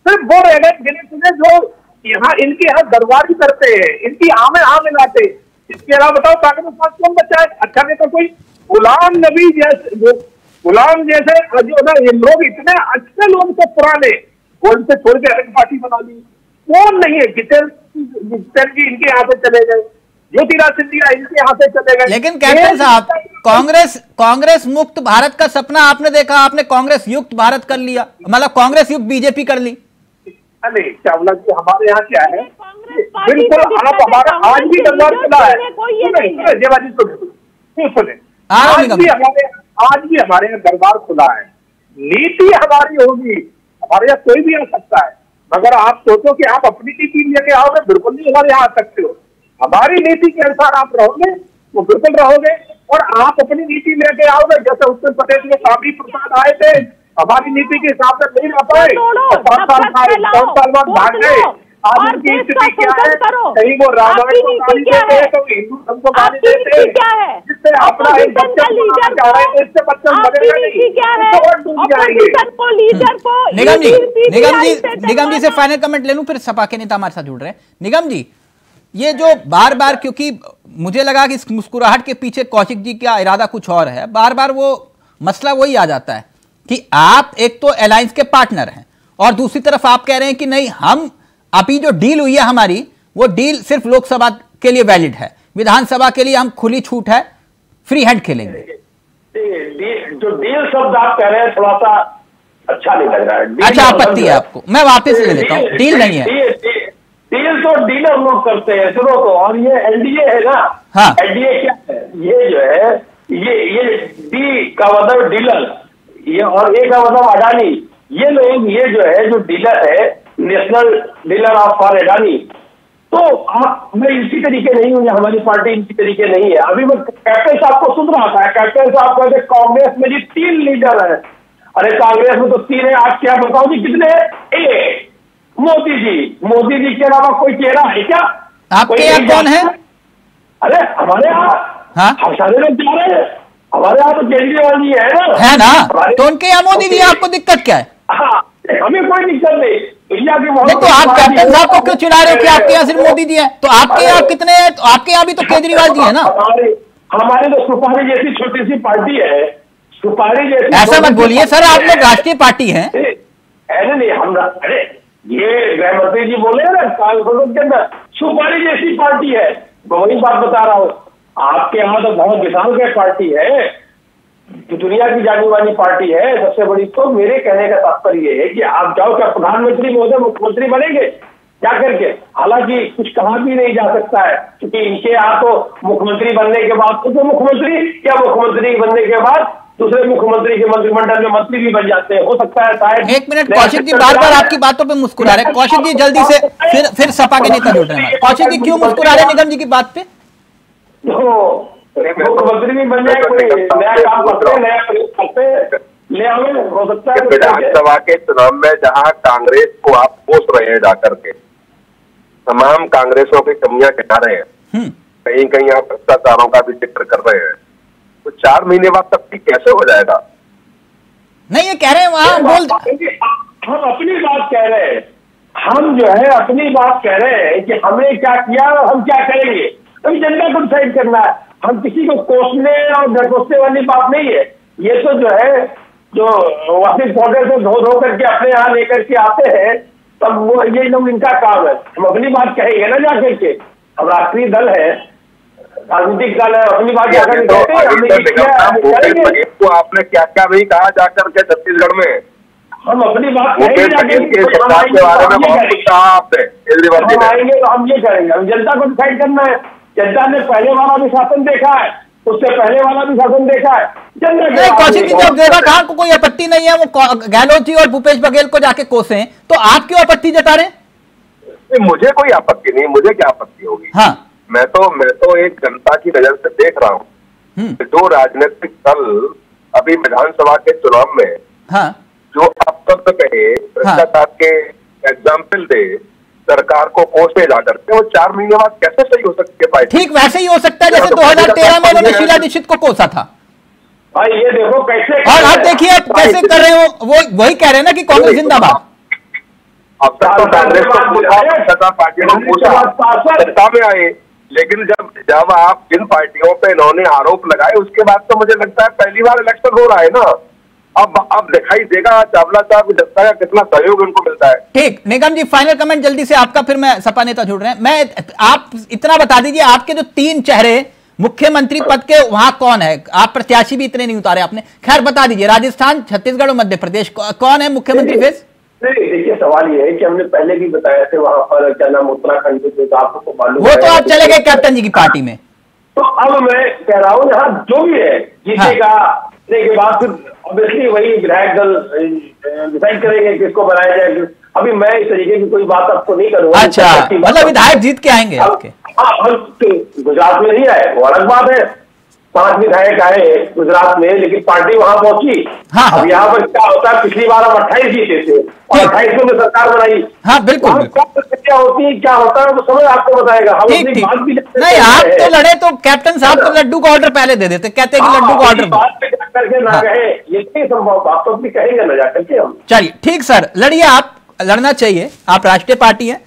सिर्फ वो रह गए गिने चुने जो यहाँ इनके यहाँ दरबारी करते हैं, इनकी आम मिलाते। इसके अलावा बताओ कांग्रेस में कौन बचा है अच्छा नेता? कोई गुलाम नबी जैसे, गुलाम जैसे जो ना, ये लोग इतने अच्छे लोग थे पुराने, वो इनसे छोड़ के अलग पार्टी बना ली। कौन नहीं है? जितेंद्र जी इनके यहाँ से चले गए, ज्योतिराज सिंधिया इनके यहाँ से चले गए। लेकिन कैप्टन साहब, कांग्रेस मुक्त भारत का सपना आपने देखा, आपने कांग्रेस युक्त भारत कर लिया, मतलब कांग्रेस युक्त बीजेपी कर ली। अरे चावला जी, हमारे यहाँ क्या है, बिल्कुल आप हमारा आज भी दरबार खुला है। जयवाजी सुने, आज भी हमारे यहाँ दरबार खुला है। नीति हमारी होगी, हमारे यहाँ कोई भी आ सकता है, मगर आप सोचो कि आप अपनी नीति लेके आओगे, बिल्कुल नहीं हमारे यहाँ आ सकते हो। हमारी नीति के अनुसार आप रहोगे वो बिल्कुल रहोगे, और आप अपनी नीति लेके आओगे। जैसे उत्तर प्रदेश में काफी प्रसाद आए थे, हमारी नीति के हिसाब से नहीं रह पाए, 5 साल बाद भाग गए। आज उनकी स्थिति क्या है? कहीं वो रामायण को गाली देते हैं, तो हिंदू धर्म को गाली देते हैं, जिससे अपना एक बच्चा जा रहा है, इससे बच्चा बनेगा नहीं, तो डूब जाएंगे। निगम जी से फाइनल कमेंट ले लूं, फिर सपा के नेता हमारे साथ जुड़ रहे हैं। निगम जी, ये जो बार बार, क्योंकि मुझे लगा कि इस मुस्कुराहट के पीछे कौशिक जी का इरादा कुछ और है, बार बार वो मसला वही आ जाता है कि आप एक तो अलायंस के पार्टनर हैं और दूसरी तरफ आप कह रहे हैं कि नहीं, हम अभी जो डील हुई है हमारी, वो डील सिर्फ लोकसभा के लिए वैलिड है, विधानसभा के लिए हम खुली छूट है, फ्री हैंड खेलेंगे। जो डील शब्द आप कह रहे हैं थोड़ा सा अच्छा नहीं लग रहा है। अच्छा, आपत्ति है आपको? मैं वापस ले लेता हूँ, डील नहीं है। डील तो डीलर लोग करते हैं, सुनो तो। और ये एनडीए है ना, हाँ, एनडीए क्या है? ये जो है, ये डी का मतलब डीलर, ये और ए का मतलब अडानी। ये लोग, ये जो है, जो डीलर है, national dealer of for Adani, तो आप, मैं इसी तरीके नहीं हूँ, हमारी पार्टी इसी तरीके नहीं है। अभी मैं कैप्टन साहब को सुन रहा था, कैप्टन साहब कहते कांग्रेस में जी 3 लीडर है। अरे कांग्रेस में तो 3 है, आज क्या बताओ जी कितने हैं? 1 मोदी जी के अलावा कोई चेहरा है क्या? आपके यहाँ कौन है? अरे हमारे यहाँ, हाँ, हम सारे लोग जा रहे हैं, हमारे यहाँ तो केजरीवाल जी है ना, तो उनके यहाँ मोदी जी, आपको दिक्कत क्या है? हाँ, हमें कोई दिक्कत नहीं। इंडिया की तो आप कैप्टन साहब को क्यों चिढ़ा रहे हो कि आपके यहाँ सिर्फ मोदी जी हैं? तो आपके यहाँ कितने हैं? तो आपके यहाँ भी तो केजरीवाल जी है ना। हमारे तो सुपारी जैसी छोटी सी पार्टी है, सुपारी जैसी। ऐसा मत बोलिए सर, आप लोग राष्ट्रीय पार्टी हैं। ऐसे नहीं, हम, अरे ये गृह मंत्री जी बोले ना कांग्रेस के अंदर सुपारी जैसी पार्टी है, वही बात बता रहा हूँ। आपके यहाँ तो बहुत विशाल का पार्टी है, दुनिया की जानी मानी पार्टी है, सबसे बड़ी। तो मेरे कहने का तात्पर्य है कि आप जाओ, क्या प्रधानमंत्री महोदय मुख्यमंत्री बनेंगे क्या करके? हालांकि कुछ कहा भी नहीं जा सकता है, क्योंकि इनके यहाँ तो मुख्यमंत्री बनने के बाद उप मुख्यमंत्री या मुख्यमंत्री बनने के बाद दूसरे मुख्यमंत्री के मंत्रिमंडल में मंत्री भी बन जाते हैं। हो सकता है शायद। एक मिनट, कौशिक जी बार बार आपकी बातों पे मुस्कुरा रहे। कौशिक जी जल्दी से, फिर सपा के नेता जुड़ रहे हैं। कौशिक जी क्यों मुस्कुरा रहे निगम जी की बात पे? मुख्यमंत्री भी बन जाए, कोई नया काम करते, नया प्रयोग करते, ले आवे, हो सकता है। विधानसभा के चुनाव में जहां कांग्रेस को आप कोस रहे हैं जाकर के, तमाम कांग्रेसों की कमियां गिना रहे हैं, कहीं कहीं आप भ्रष्टाचारों का भी जिक्र कर रहे हैं, तो 4 महीने बाद तक ठीक कैसे हो जाएगा? नहीं, ये कह रहे हैं वहां बोल, हम अपनी बात कह रहे हैं, हम जो है अपनी बात कह रहे हैं कि हमने क्या किया और हम क्या करेंगे। अभी जनता को डिसाइड करना है, हम किसी को कोसने और डरकोसने वाली बात नहीं है। ये तो जो है, जो वाशिंग पाउडर से धो करके अपने यहाँ लेकर के आते हैं, तब वो ये लोग, इनका काम है। हम अपनी बात कहेंगे ना जाकर के, हम राष्ट्रीय दल है, राजनीतिक दल है, अपनी बात जाकर को आपने क्या क्या नहीं कहा जाकर के छत्तीसगढ़ में? हम अपनी बात कहेंगे के सरकार के बारे में बहुत कुछ कहा आपने, केजरीवाल जी ने। आएंगे तो हम ये करेंगे, हम जनता को डिसाइड करना है। जनता ने पहले वाला भी शासन देखा है, उससे पहले वाला भी शासन देखा है। कौशिक जी, जब देवा खान को कोई आपत्ति नहीं है, वो गहलोत जी और भूपेश बघेल को जाके कोसे, तो आप क्यों आपत्ति जता रहे हैं? मुझे कोई आपत्ति नहीं, मुझे क्या आपत्ति होगी? हाँ, मैं तो एक जनता की नजर से देख रहा हूँ, जो राजनीतिक दल अभी विधानसभा के चुनाव में, हाँ, जो अब तक कहे, भ्रष्टाचार के एग्जाम्पल दे, सरकार को कोसे जा करके, वो 4 महीने बाद कैसे सही हो सकती है? ठीक वैसे ही हो सकता है जैसे 2013 में उन्होंने शीला दीक्षित को कोसा था। भाई ये देखो कैसे, और आप देखिए कैसे कर रहे हो, वो वही कह रहे हैं ना कि कांग्रेस जिंदाबाद। अब तक तो कांग्रेस को पूछा, पार्टी को पूछा, सत्ता में आए, लेकिन जब आप जिन पार्टियों पे इन्होंने आरोप लगाए, उसके बाद तो मुझे लगता है पहली बार इलेक्शन हो रहा है ना। अब दिखाई देगा चावला साहब जनता का कितना सहयोग उनको मिलता है। ठीक, निगम जी फाइनल कमेंट जल्दी से आपका, फिर मैं सपा नेता जुड़ रहे हैं। आप इतना बता दीजिए, आपके जो 3 चेहरे मुख्यमंत्री पद के, वहां कौन है? आप प्रत्याशी भी इतने नहीं उतारे आपने, खैर बता दीजिए, राजस्थान, छत्तीसगढ़ और मध्य प्रदेश, कौन है मुख्यमंत्री फेस? नहीं, देखिए सवाल ये है कि हमने पहले भी बताया थे, वहां पर क्या नाम, उत्तराखंड के, जो आपको मालूम, वो तो आप चले गए कैप्टन जी की पार्टी में। तो अब मैं कह रहा हूँ, यहाँ जो भी है जीतेगा, के बाद फिर ऑब्वियसली वही विधायक दल डिसाइड करेंगे किसको बनाया जाए। अभी मैं इस तरीके की कोई बात आपको नहीं करूंगा। अच्छा, मतलब विधायक जीत के आएंगे आपके? हाँ, गुजरात में नहीं आए वो अलग बात है, 5 विधायक आए गुजरात में, लेकिन पार्टी वहां पहुंची। हाँ, अब यहाँ पर क्या होता है, पिछली बार हम 28 जीते थे और 28 में सरकार बनाई। हाँ बिल्कुल, क्या होती है क्या होता है वो समय आपको बताएगा। हम अपनी बात भी नहीं, आप तो लड़े तो कैप्टन साहब तो लड्डू का ऑर्डर पहले दे देते, कहते कि लड्डू का ऑर्डर करके ना कहे, ये नहीं संभव बात, तो अपनी कहेंगे ना जाकर के हम। चलिए ठीक सर, लड़िए, आप लड़ना चाहिए, आप राष्ट्रीय पार्टी है।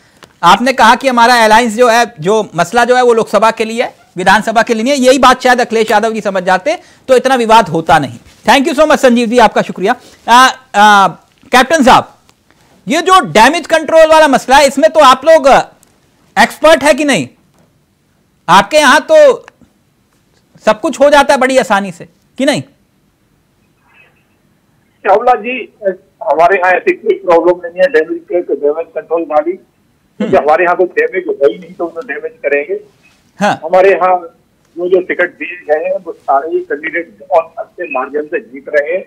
आपने कहा कि हमारा अलायंस जो है, जो मसला जो है वो लोकसभा के लिए, विधानसभा के लिए, यही बात शायद अखिलेश यादव जी समझ जाते तो इतना विवाद होता नहीं। Thank you so much Sanjeev ji, आपका शुक्रिया। कैप्टन साहब, ये जो डैमेज कंट्रोल वाला मसला है, इसमें तो आप लोग एक्सपर्ट है कि नहीं? आपके यहां तो सब कुछ हो जाता है बड़ी आसानी से कि नहीं? चावला जी, हमारे यहाँ ऐसी कोई प्रॉब्लम नहीं है डैमेज कंट्रोल वाली, क्योंकि हमारे यहाँ कोई डैमेज है ही नहीं तो उन्हें डैमेज करेंगे। हाँ। हमारे यहाँ जो टिकट दिए गए हैं वो सारे ही कैंडिडेट और अच्छे मार्जिन से जीत रहे हैं,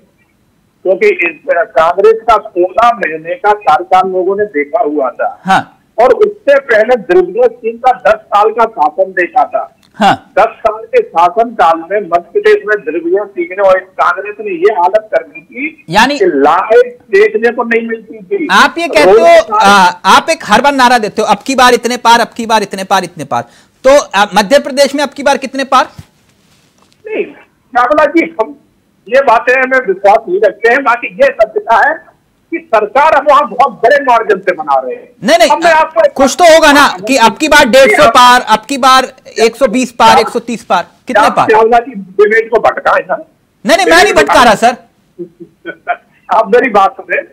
क्योंकि कांग्रेस का 16 महीने का कार्यकाल लोगों ने देखा हुआ था। हाँ। और उससे पहले दिग्विजय सिंह का 10 साल का शासन देखा था। हाँ। 10 साल के शासन काल में मध्य प्रदेश में दिग्विजय सिंह ने और कांग्रेस ने ये हालत कर दी थी, यानी लाइट देखने को नहीं मिलती थी। आप ये कहते हो, आप एक हर बार नारा देते हो, अब की बार इतने पार, अब की बार इतने पार, इतने पार, तो मध्य प्रदेश में अब की बार कितने पार? नहीं चावला जी, हम ये बातें हमें विश्वास नहीं रखते हैं। बाकी ये सत्यता है कि सरकार हम वहां बहुत बड़े मार्जिन से बना रहे हैं। नहीं, कुछ तो होगा ना कि अब की बार 150 पार, अब की बार 120 पार, 130 पार, कितने पार? चावला जी डिबेट को भटका है ना? नहीं, मैं नहीं भटका रहा सर। आप मेरी बात सुने,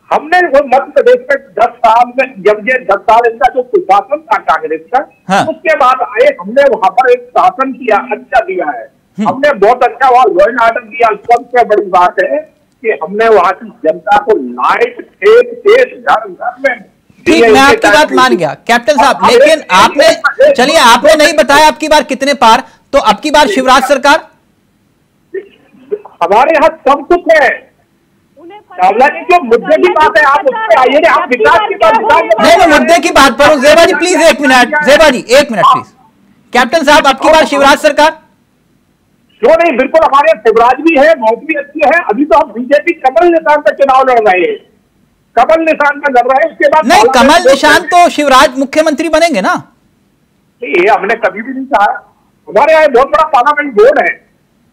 हमने वो मध्य प्रदेश में 10 साल में, जब ये 10 साल इनका जो सुशासन था कांग्रेस का, हाँ। उसके बाद आए, हमने वहां पर एक शासन किया, अच्छा दिया है, हमने बहुत अच्छा वहां लॉ एंड ऑर्डर दिया। सबसे बड़ी बात है कि हमने वहां की जनता को लाइट घर में। ठीक, मैं आपकी बात मान गया कैप्टन साहब, लेकिन आपने, चलिए आपने नहीं बताया अब की बार कितने पार, तो अब की बार शिवराज सरकार? हमारे यहाँ सब कुछ है चावला जी, जो मुद्दे की बात है आप उस पर आइए ना, आप विकास की बात नहीं, मुद्दे की बात करो। जेबा जी प्लीज 1 मिनट, जेबा जी 1 मिनट प्लीज। कैप्टन साहब, अब की बार शिवराज सरकार? क्यों नहीं, बिल्कुल हमारे शिवराज भी है, बहुत भी अच्छी है। अभी तो हम बीजेपी कमल निशान पर चुनाव लड़ रहे हैं, कमल निशान पर लड़ रहे हैं। उसके बाद नहीं, कमल निशान तो शिवराज मुख्यमंत्री बनेंगे ना? ये हमने कभी भी नहीं कहा। हमारे यहाँ बहुत बड़ा पार्लियामेंट बोर्ड है,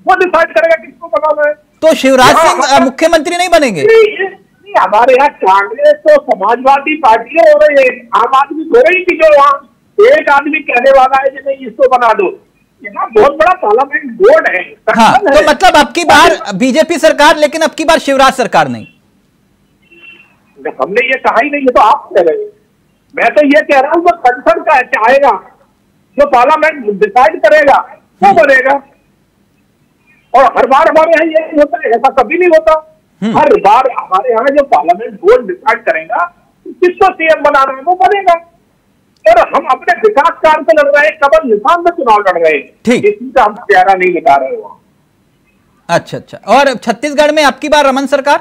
वो डिसाइड करेगा किसको बनाना है। तो शिवराज सिंह मुख्यमंत्री नहीं बनेंगे? नहीं, हमारे यहाँ कांग्रेस तो समाजवादी पार्टियां हो रही है, आम आदमी हो रही थी, जो वहाँ एक आदमी कहने वाला है कि नहीं इसको बना दो। यहाँ बहुत बड़ा पार्लियामेंट बोर्ड है। हाँ, तो मतलब अब की बार बीजेपी सरकार, लेकिन अब की बार शिवराज सरकार नहीं? हमने ये कहा ही नहीं है, तो आप कह रहे हैं। मैं तो ये कह रहा हूँ, संसद का चाहेगा, जो पार्लियामेंट डिसाइड करेगा वो बनेगा। और हर बार हमारे यहाँ ये होता है, ऐसा कभी नहीं होता। हर बार हमारे यहाँ जो पार्लियामेंट बोर्ड डिसाइड करेगा किसको सीएम बनाना है वो बनेगा। और हम अपने विकास कार्य से लड़ रहे हैं, कमल निशान में चुनाव लड़ रहे हैं, ठीक, इसी का हम प्यारा नहीं बता रहे हो। अच्छा, और छत्तीसगढ़ में अब की बार रमन सरकार?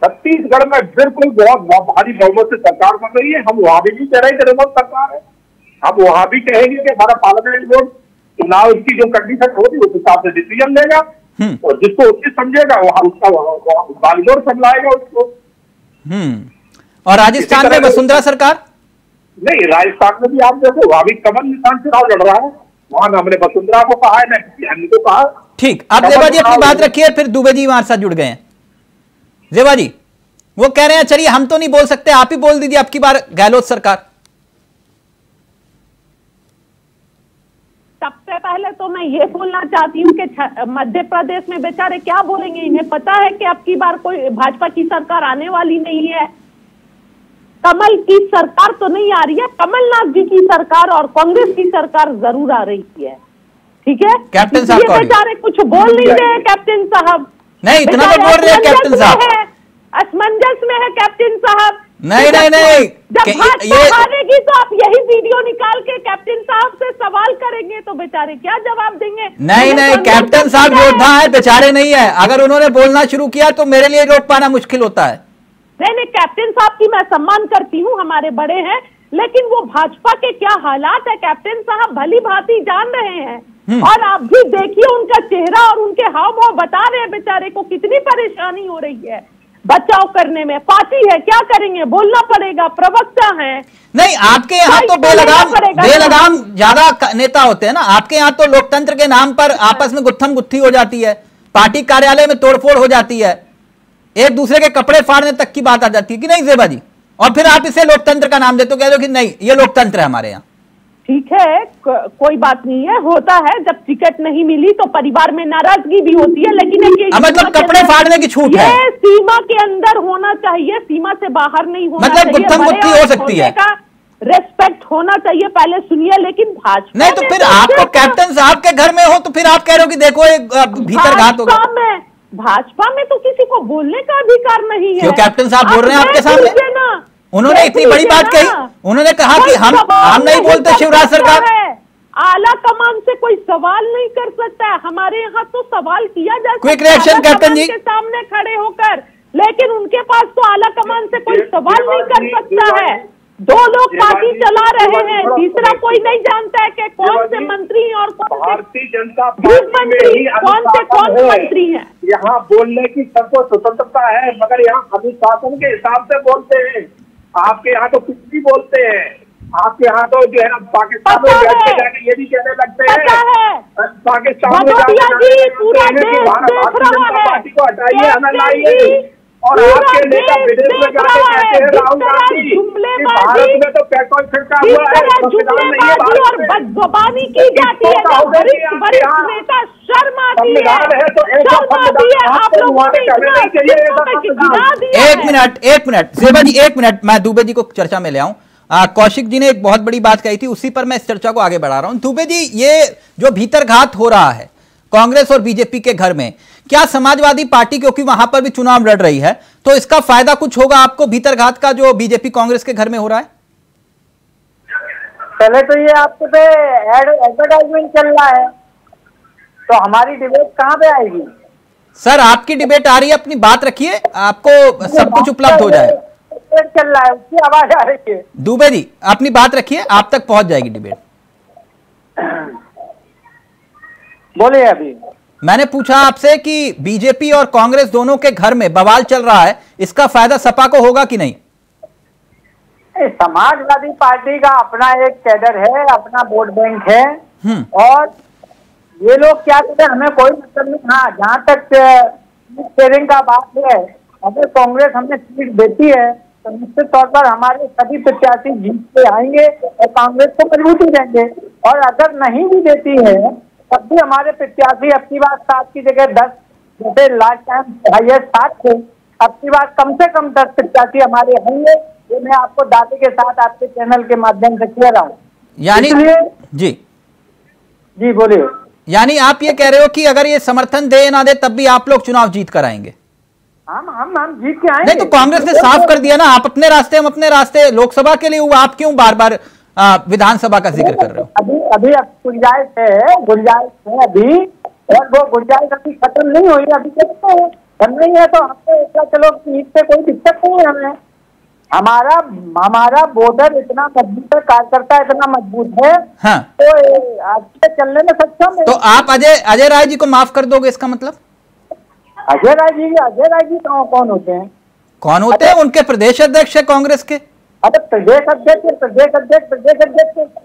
छत्तीसगढ़ में बिल्कुल बहुत भारी बहुमत से सरकार बन रही है। हम वहां भी नहीं कह रहे कि रमन सरकार है, हम वहां भी कहेंगे कि हमारा पार्लियामेंट बोर्ड चुनाव की जो कंडीशन होगी उस हिसाब से डिसीजन लेगा, और जिसको उचित समझेगा वहां उसका बागडोर संभालेगा उसको। और राजस्थान में वसुंधरा सरकार? नहीं, राजस्थान में भी आप देखो, वहां भी कमल निशान चुनाव लड़ रहा है, वहां न हमने वसुंधरा को कहा है न किसी अन्य को कहा। ठीक, आप जेबा जी अपनी बात रखिए, फिर दुबे जी हमारे साथ जुड़ गए हैं। जेबा जी वो कह रहे हैं, चलिए हम तो नहीं बोल सकते, आप ही बोल दीजिए अब की बार गहलोत सरकार। सबसे पहले तो मैं ये बोलना चाहती हूँ कि मध्य प्रदेश में बेचारे क्या बोलेंगे, इन्हें पता है कि अब की बार कोई भाजपा की सरकार आने वाली नहीं है। कमल की सरकार तो नहीं आ रही है, कमलनाथ जी की सरकार और कांग्रेस की सरकार जरूर आ रही है। ठीक है, कैप्टन साहब ये बेचारे कुछ बोल नहीं रहे कैप्टन साहब। नहीं, इतना तो बोल रहे हैं कैप्टन साहब, असमंजस में है कैप्टन साहब। नहीं, जब भाजपा हारेगी तो आप यही वीडियो निकाल के कैप्टन साहब से सवाल करेंगे तो बेचारे क्या जवाब देंगे? नहीं नहीं, कैप्टन साहब योद्धा है, बेचारे नहीं है। अगर उन्होंने बोलना शुरू किया तो मेरे लिए रोक पाना मुश्किल होता है। नहीं, कैप्टन साहब की मैं सम्मान करती हूँ, हमारे बड़े हैं, लेकिन वो भाजपा के क्या हालात है कैप्टन साहब भली भांति जान रहे हैं। और आप भी देखिए उनका चेहरा और उनके हाव भाव बता रहे हैं बेचारे को कितनी परेशानी हो रही है बचाव करने में। पार्टी है, क्या करेंगे, बोलना पड़ेगा, प्रवक्ता है। नहीं, आपके यहाँ तो बेलगाम ज्यादा नेता होते हैं ना। आपके यहाँ तो लोकतंत्र के नाम पर आपस में गुत्थम गुत्थी हो जाती है, पार्टी कार्यालय में तोड़फोड़ हो जाती है, एक दूसरे के कपड़े फाड़ने तक की बात आ जाती है कि नहीं जेबा जी? और फिर आप इसे लोकतंत्र का नाम देते हो, कह रहे हो कि नहीं ये लोकतंत्र है हमारे यहाँ। ठीक है, कोई बात नहीं है, होता है। जब टिकट नहीं मिली तो परिवार में नाराजगी भी होती है, लेकिन मतलब कपड़े फाड़ने की छूट है, ये सीमा के अंदर होना चाहिए, सीमा से बाहर नहीं होना मतलब गुत्थम गुत्थी हो सकती है, रेस्पेक्ट होना चाहिए। पहले सुनिए, लेकिन भाजपा नहीं तो फिर आपको कैप्टन साहब के घर में हो तो फिर आप कह रहे हो कि देखो एक भीतर घात होगा। भाजपा में तो किसी को बोलने का अधिकार नहीं है। क्यों कैप्टन साहब बोल रहे हैं आपके सामने? उन्होंने इतनी बड़ी बात कही, उन्होंने कहा कि हम नहीं बोलते शिवराज सरकार। आला कमान से कोई सवाल नहीं कर सकता है, हमारे यहाँ तो सवाल किया जा सकता है क्विक रिएक्शन कैप्टन जी के सामने खड़े होकर, लेकिन उनके पास तो आला कमान से कोई सवाल नहीं कर सकता है। दो लोग पार्टी चला रहे हैं, तीसरा कोई नहीं जानता है कि कौन से मंत्री और भारतीय जनता पार्टी कौन मंत्री है। यहाँ बोलने की सबको स्वतंत्रता है, मगर यहाँ अनुशासन के हिसाब से बोलते हैं। आपके यहाँ तो कुछ भी बोलते हैं, आपके यहाँ तो जो है पाकिस्तान में बैठ के जाके ये भी कहने लगते हैं पाकिस्तान में पार्टी को हटाइए, हमें लाइए। और आपके नेता विदेश में जाके कहते हैं राहुल गांधी भारत में तो पेट्रोल छिड़का हुआ है, संविधान नहीं है भारत में, बदजुबानी की जाती है। नेता शर्म आती है, एक मिनट जेबा जी, एक मिनट, मैं दुबे जी को चर्चा में ले आऊं। कौशिक जी ने एक बहुत बड़ी बात कही थी, उसी पर मैं इस चर्चा को आगे बढ़ा रहा हूं। दुबे जी, ये जो भीतरघात हो रहा है कांग्रेस और बीजेपी के घर में, क्या समाजवादी पार्टी, क्योंकि वहां पर भी चुनाव लड़ रही है, तो इसका फायदा कुछ होगा आपको भीतरघात का जो बीजेपी कांग्रेस के घर में हो रहा है? पहले तो ये आपके पे एडवर्टाइजमेंट चल रहा है, तो हमारी डिबेट कहां पे आएगी? सर आपकी डिबेट आ रही है, अपनी बात रखिए, आपको सब कुछ उपलब्ध हो जाए। चल रहा है, उसकी आवाज आ रही है। दुबे जी अपनी बात रखिए, आप तक पहुंच जाएगी डिबेट। बोलिए। अभी मैंने पूछा आपसे कि बीजेपी और कांग्रेस दोनों के घर में बवाल चल रहा है, इसका फायदा सपा को होगा कि नहीं? समाजवादी पार्टी का अपना एक कैडर है, अपना वोट बैंक है, और ये लोग क्या कहते हैं हमें कोई मतलब नहीं। हाँ, जहाँ तक शेयरिंग का बात है, अगर कांग्रेस हमें सीट देती है तो निश्चित तौर पर हमारे सभी प्रत्याशी जीत के आएंगे और कांग्रेस को मजबूती देंगे। और अगर नहीं भी देती है तब भी हमारे प्रत्याशी अब की बार 7 की जगह 10, जैसे लास्ट टाइम हाईएस्ट 7 थे, अब की बार कम से कम 10 प्रत्याशी हमारे होंगे। ये मैं आपको दावे के साथ आपके चैनल के माध्यम से कह रहा हूँ। यानी जी बोलिए। यानी आप ये कह रहे हो कि अगर ये समर्थन दे ना दे तब भी आप लोग चुनाव जीत कर आएंगे? हम जीत के आएंगे। नहीं तो कांग्रेस ने साफ कर दिया ना, आप अपने रास्ते, हम अपने रास्ते। लोकसभा के लिए हुआ, आप क्यों बार बार विधानसभा का जिक्र कर रहे हो? अभी गुंजाइश है अभी, और वो गुंजाइश अभी खत्म नहीं हुई। अभी देखते हैं, नहीं है तो हमको चलो जीत से कोई दिक्कत नहीं है हमें। हमारा बॉर्डर इतना मजबूत है, कार्यकर्ता इतना मजबूत है। हाँ। तो आगे चलने में सक्षम है। तो आप अजय राय जी को माफ कर दोगे, इसका मतलब? अजय राय जी कौन होते हैं? कौन होते हैं? उनके प्रदेश अध्यक्ष है कांग्रेस के। अरे प्रदेश अध्यक्ष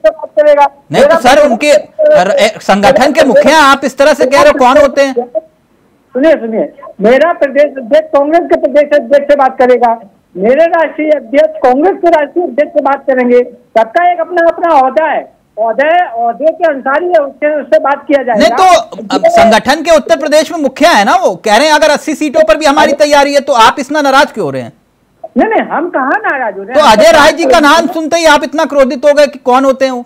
बात करेगा? नहीं तो सर उनके संगठन के मुखिया, आप इस तरह से कह रहे हो, कौन होते हैं? सुनिए, मेरा प्रदेश अध्यक्ष कांग्रेस के प्रदेश अध्यक्ष से बात करेगा, मेरे राष्ट्रीय अध्यक्ष कांग्रेस के राष्ट्रीय अध्यक्ष से बात करेंगे। सबका एक अपना अपना ओहदा है, ओहदे के अनुसार ही उससे बात किया जाएगा। नहीं तो संगठन के उत्तर प्रदेश में मुखिया है ना, वो कह रहे हैं अगर 80 सीटों पर भी हमारी तैयारी है, तो आप इतना नाराज क्यों हो रहे हैं? नहीं, हम कहाँ नाराज हो रहे हैं? तो अजय राय जी का नाम सुनते ही आप इतना क्रोधित हो गए कि कौन होते हैं वो?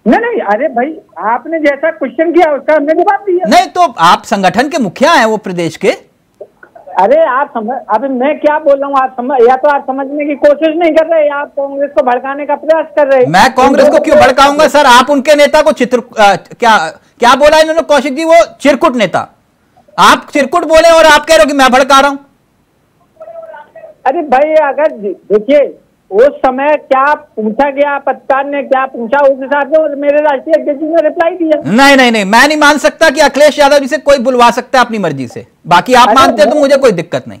नहीं, अरे भाई आपने जैसा क्वेश्चन किया उसका हमने जवाब दिया। नहीं तो आप संगठन के मुखिया हैं वो प्रदेश के। अरे आप समझ, अभी मैं क्या बोल रहा हूँ आप समझ, या तो आप समझने की कोशिश नहीं कर रहे, आप कांग्रेस को भड़काने का प्रयास कर रहे। मैं कांग्रेस को क्यों भड़काऊंगा सर? आप उनके नेता को क्या बोला इन्होंने कौशिक जी? वो चिरकुट नेता। आप चिरकुट बोले और आप कह रहे हो कि मैं भड़का रहा हूं। अरे भाई अगर देखिए उस समय क्या पूछा गया, पत्रकार ने क्या पूछा, उस हिसाब से मेरे राष्ट्रीय अध्यक्ष जी ने रिप्लाई दिया। नहीं, मैं नहीं मान सकता कि अखिलेश यादव जी से कोई बुलवा सकता है अपनी मर्जी से। बाकी आप मानते हैं तो मुझे कोई दिक्कत नहीं।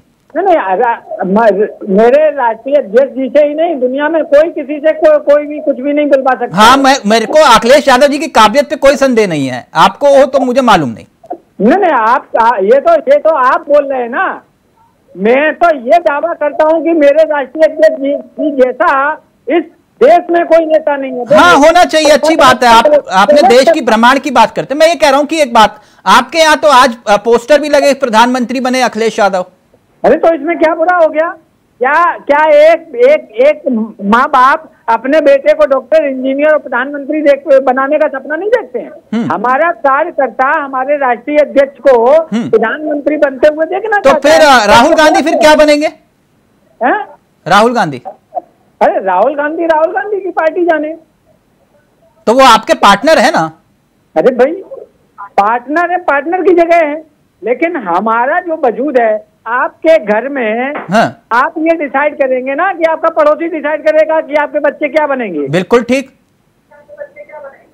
मेरे राष्ट्रीय अध्यक्ष जी से ही नहीं, दुनिया में कोई किसी से कोई भी कुछ भी नहीं बुलवा सकता। हाँ, मेरे को अखिलेश यादव जी की काबिलियत पे कोई संदेह नहीं है, आपको हो तो मुझे मालूम नहीं। नहीं, आप ये तो आप बोल रहे हैं ना। मैं तो ये दावा करता हूं कि मेरे राष्ट्रीय अध्यक्ष जी जैसा इस देश में कोई नेता नहीं है। हाँ, होना चाहिए, अच्छी बात है। आपने देश की भ्रमण की बात करते। मैं ये कह रहा हूं कि एक बात, आपके यहाँ तो आज पोस्टर भी लगे, प्रधानमंत्री बने अखिलेश यादव। अरे तो इसमें क्या बुरा हो गया? क्या एक माँ बाप अपने बेटे को डॉक्टर, इंजीनियर और प्रधानमंत्री बनाने का सपना नहीं देखते हैं? हमारा कार्यकर्ता हमारे राष्ट्रीय अध्यक्ष को प्रधानमंत्री बनते हुए देखना तो फिर राहुल गांधी फिर क्या बनेंगे? राहुल गांधी? अरे राहुल गांधी की पार्टी जाने। तो वो आपके पार्टनर है ना? अरे भाई पार्टनर की जगह है, लेकिन हमारा जो वजूद है आपके घर में, आप ये डिसाइड करेंगे ना कि आपका पड़ोसी डिसाइड करेगा कि आपके बच्चे क्या बनेंगे। बिल्कुल ठीक।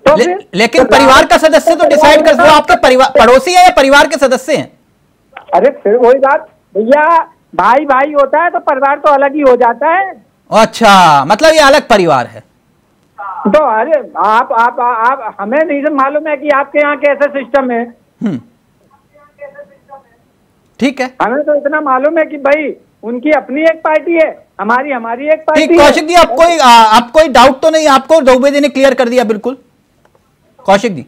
तो लेकिन परिवार का सदस्य तो डिसाइड कर सकते हो। आपके परिवार पड़ोसी है या परिवार के सदस्य हैं? अरे फिर वही बात भैया, भाई होता है तो परिवार तो अलग ही हो जाता है। अच्छा, मतलब ये अलग परिवार है। तो अरे आप हमें नहीं मालूम है कि आपके यहाँ कैसा सिस्टम है। ठीक है, हमें तो इतना मालूम है कि भाई उनकी अपनी एक पार्टी है, हमारी एक पार्टी है। कौशिक जी, आप कोई डाउट तो नहीं? आपको द्विवेदी ने क्लियर कर दिया बिल्कुल। कौशिक जी,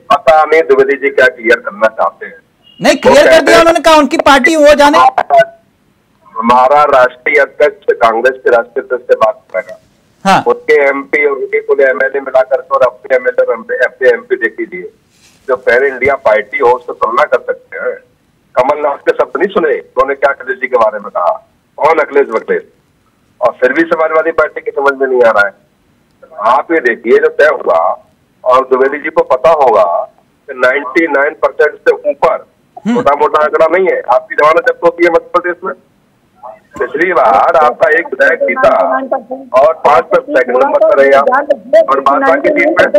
पता नहीं द्विवेदी जी क्या क्लियर करना चाहते हैं। नहीं, क्लियर कर दिया उन्होंने, कहा उनकी पार्टी वो जाने। हमारा राष्ट्रीय अध्यक्ष कांग्रेस के राष्ट्रीय अध्यक्ष से बात करेगा। हाँ, उनके एमपी और उनके पूरे एमएलए मिलाकर और अपने एमएलए एमपी देख लीजिए। जो पहले इंडिया पार्टी हो उससे तुलना कर सकते हैं। कमलनाथ के शब्द नहीं सुने उन्होंने क्या अखिलेश जी के बारे में कहा? कौन अखिलेश बखलेश? और फिर भी समाजवादी पार्टी की समझ में नहीं आ रहा है। आप ये देखिए जो तय हुआ, और द्विवेदी जी को पता होगा कि 99% से ऊपर छोटा मोटा आंकड़ा नहीं है। आपकी जमानत जब्त होती है मध्य प्रदेश में। पिछली बार आपका एक विधायक जीता और 5 पर सेकंड नंबर पर रहे आप, और बाकी सीट में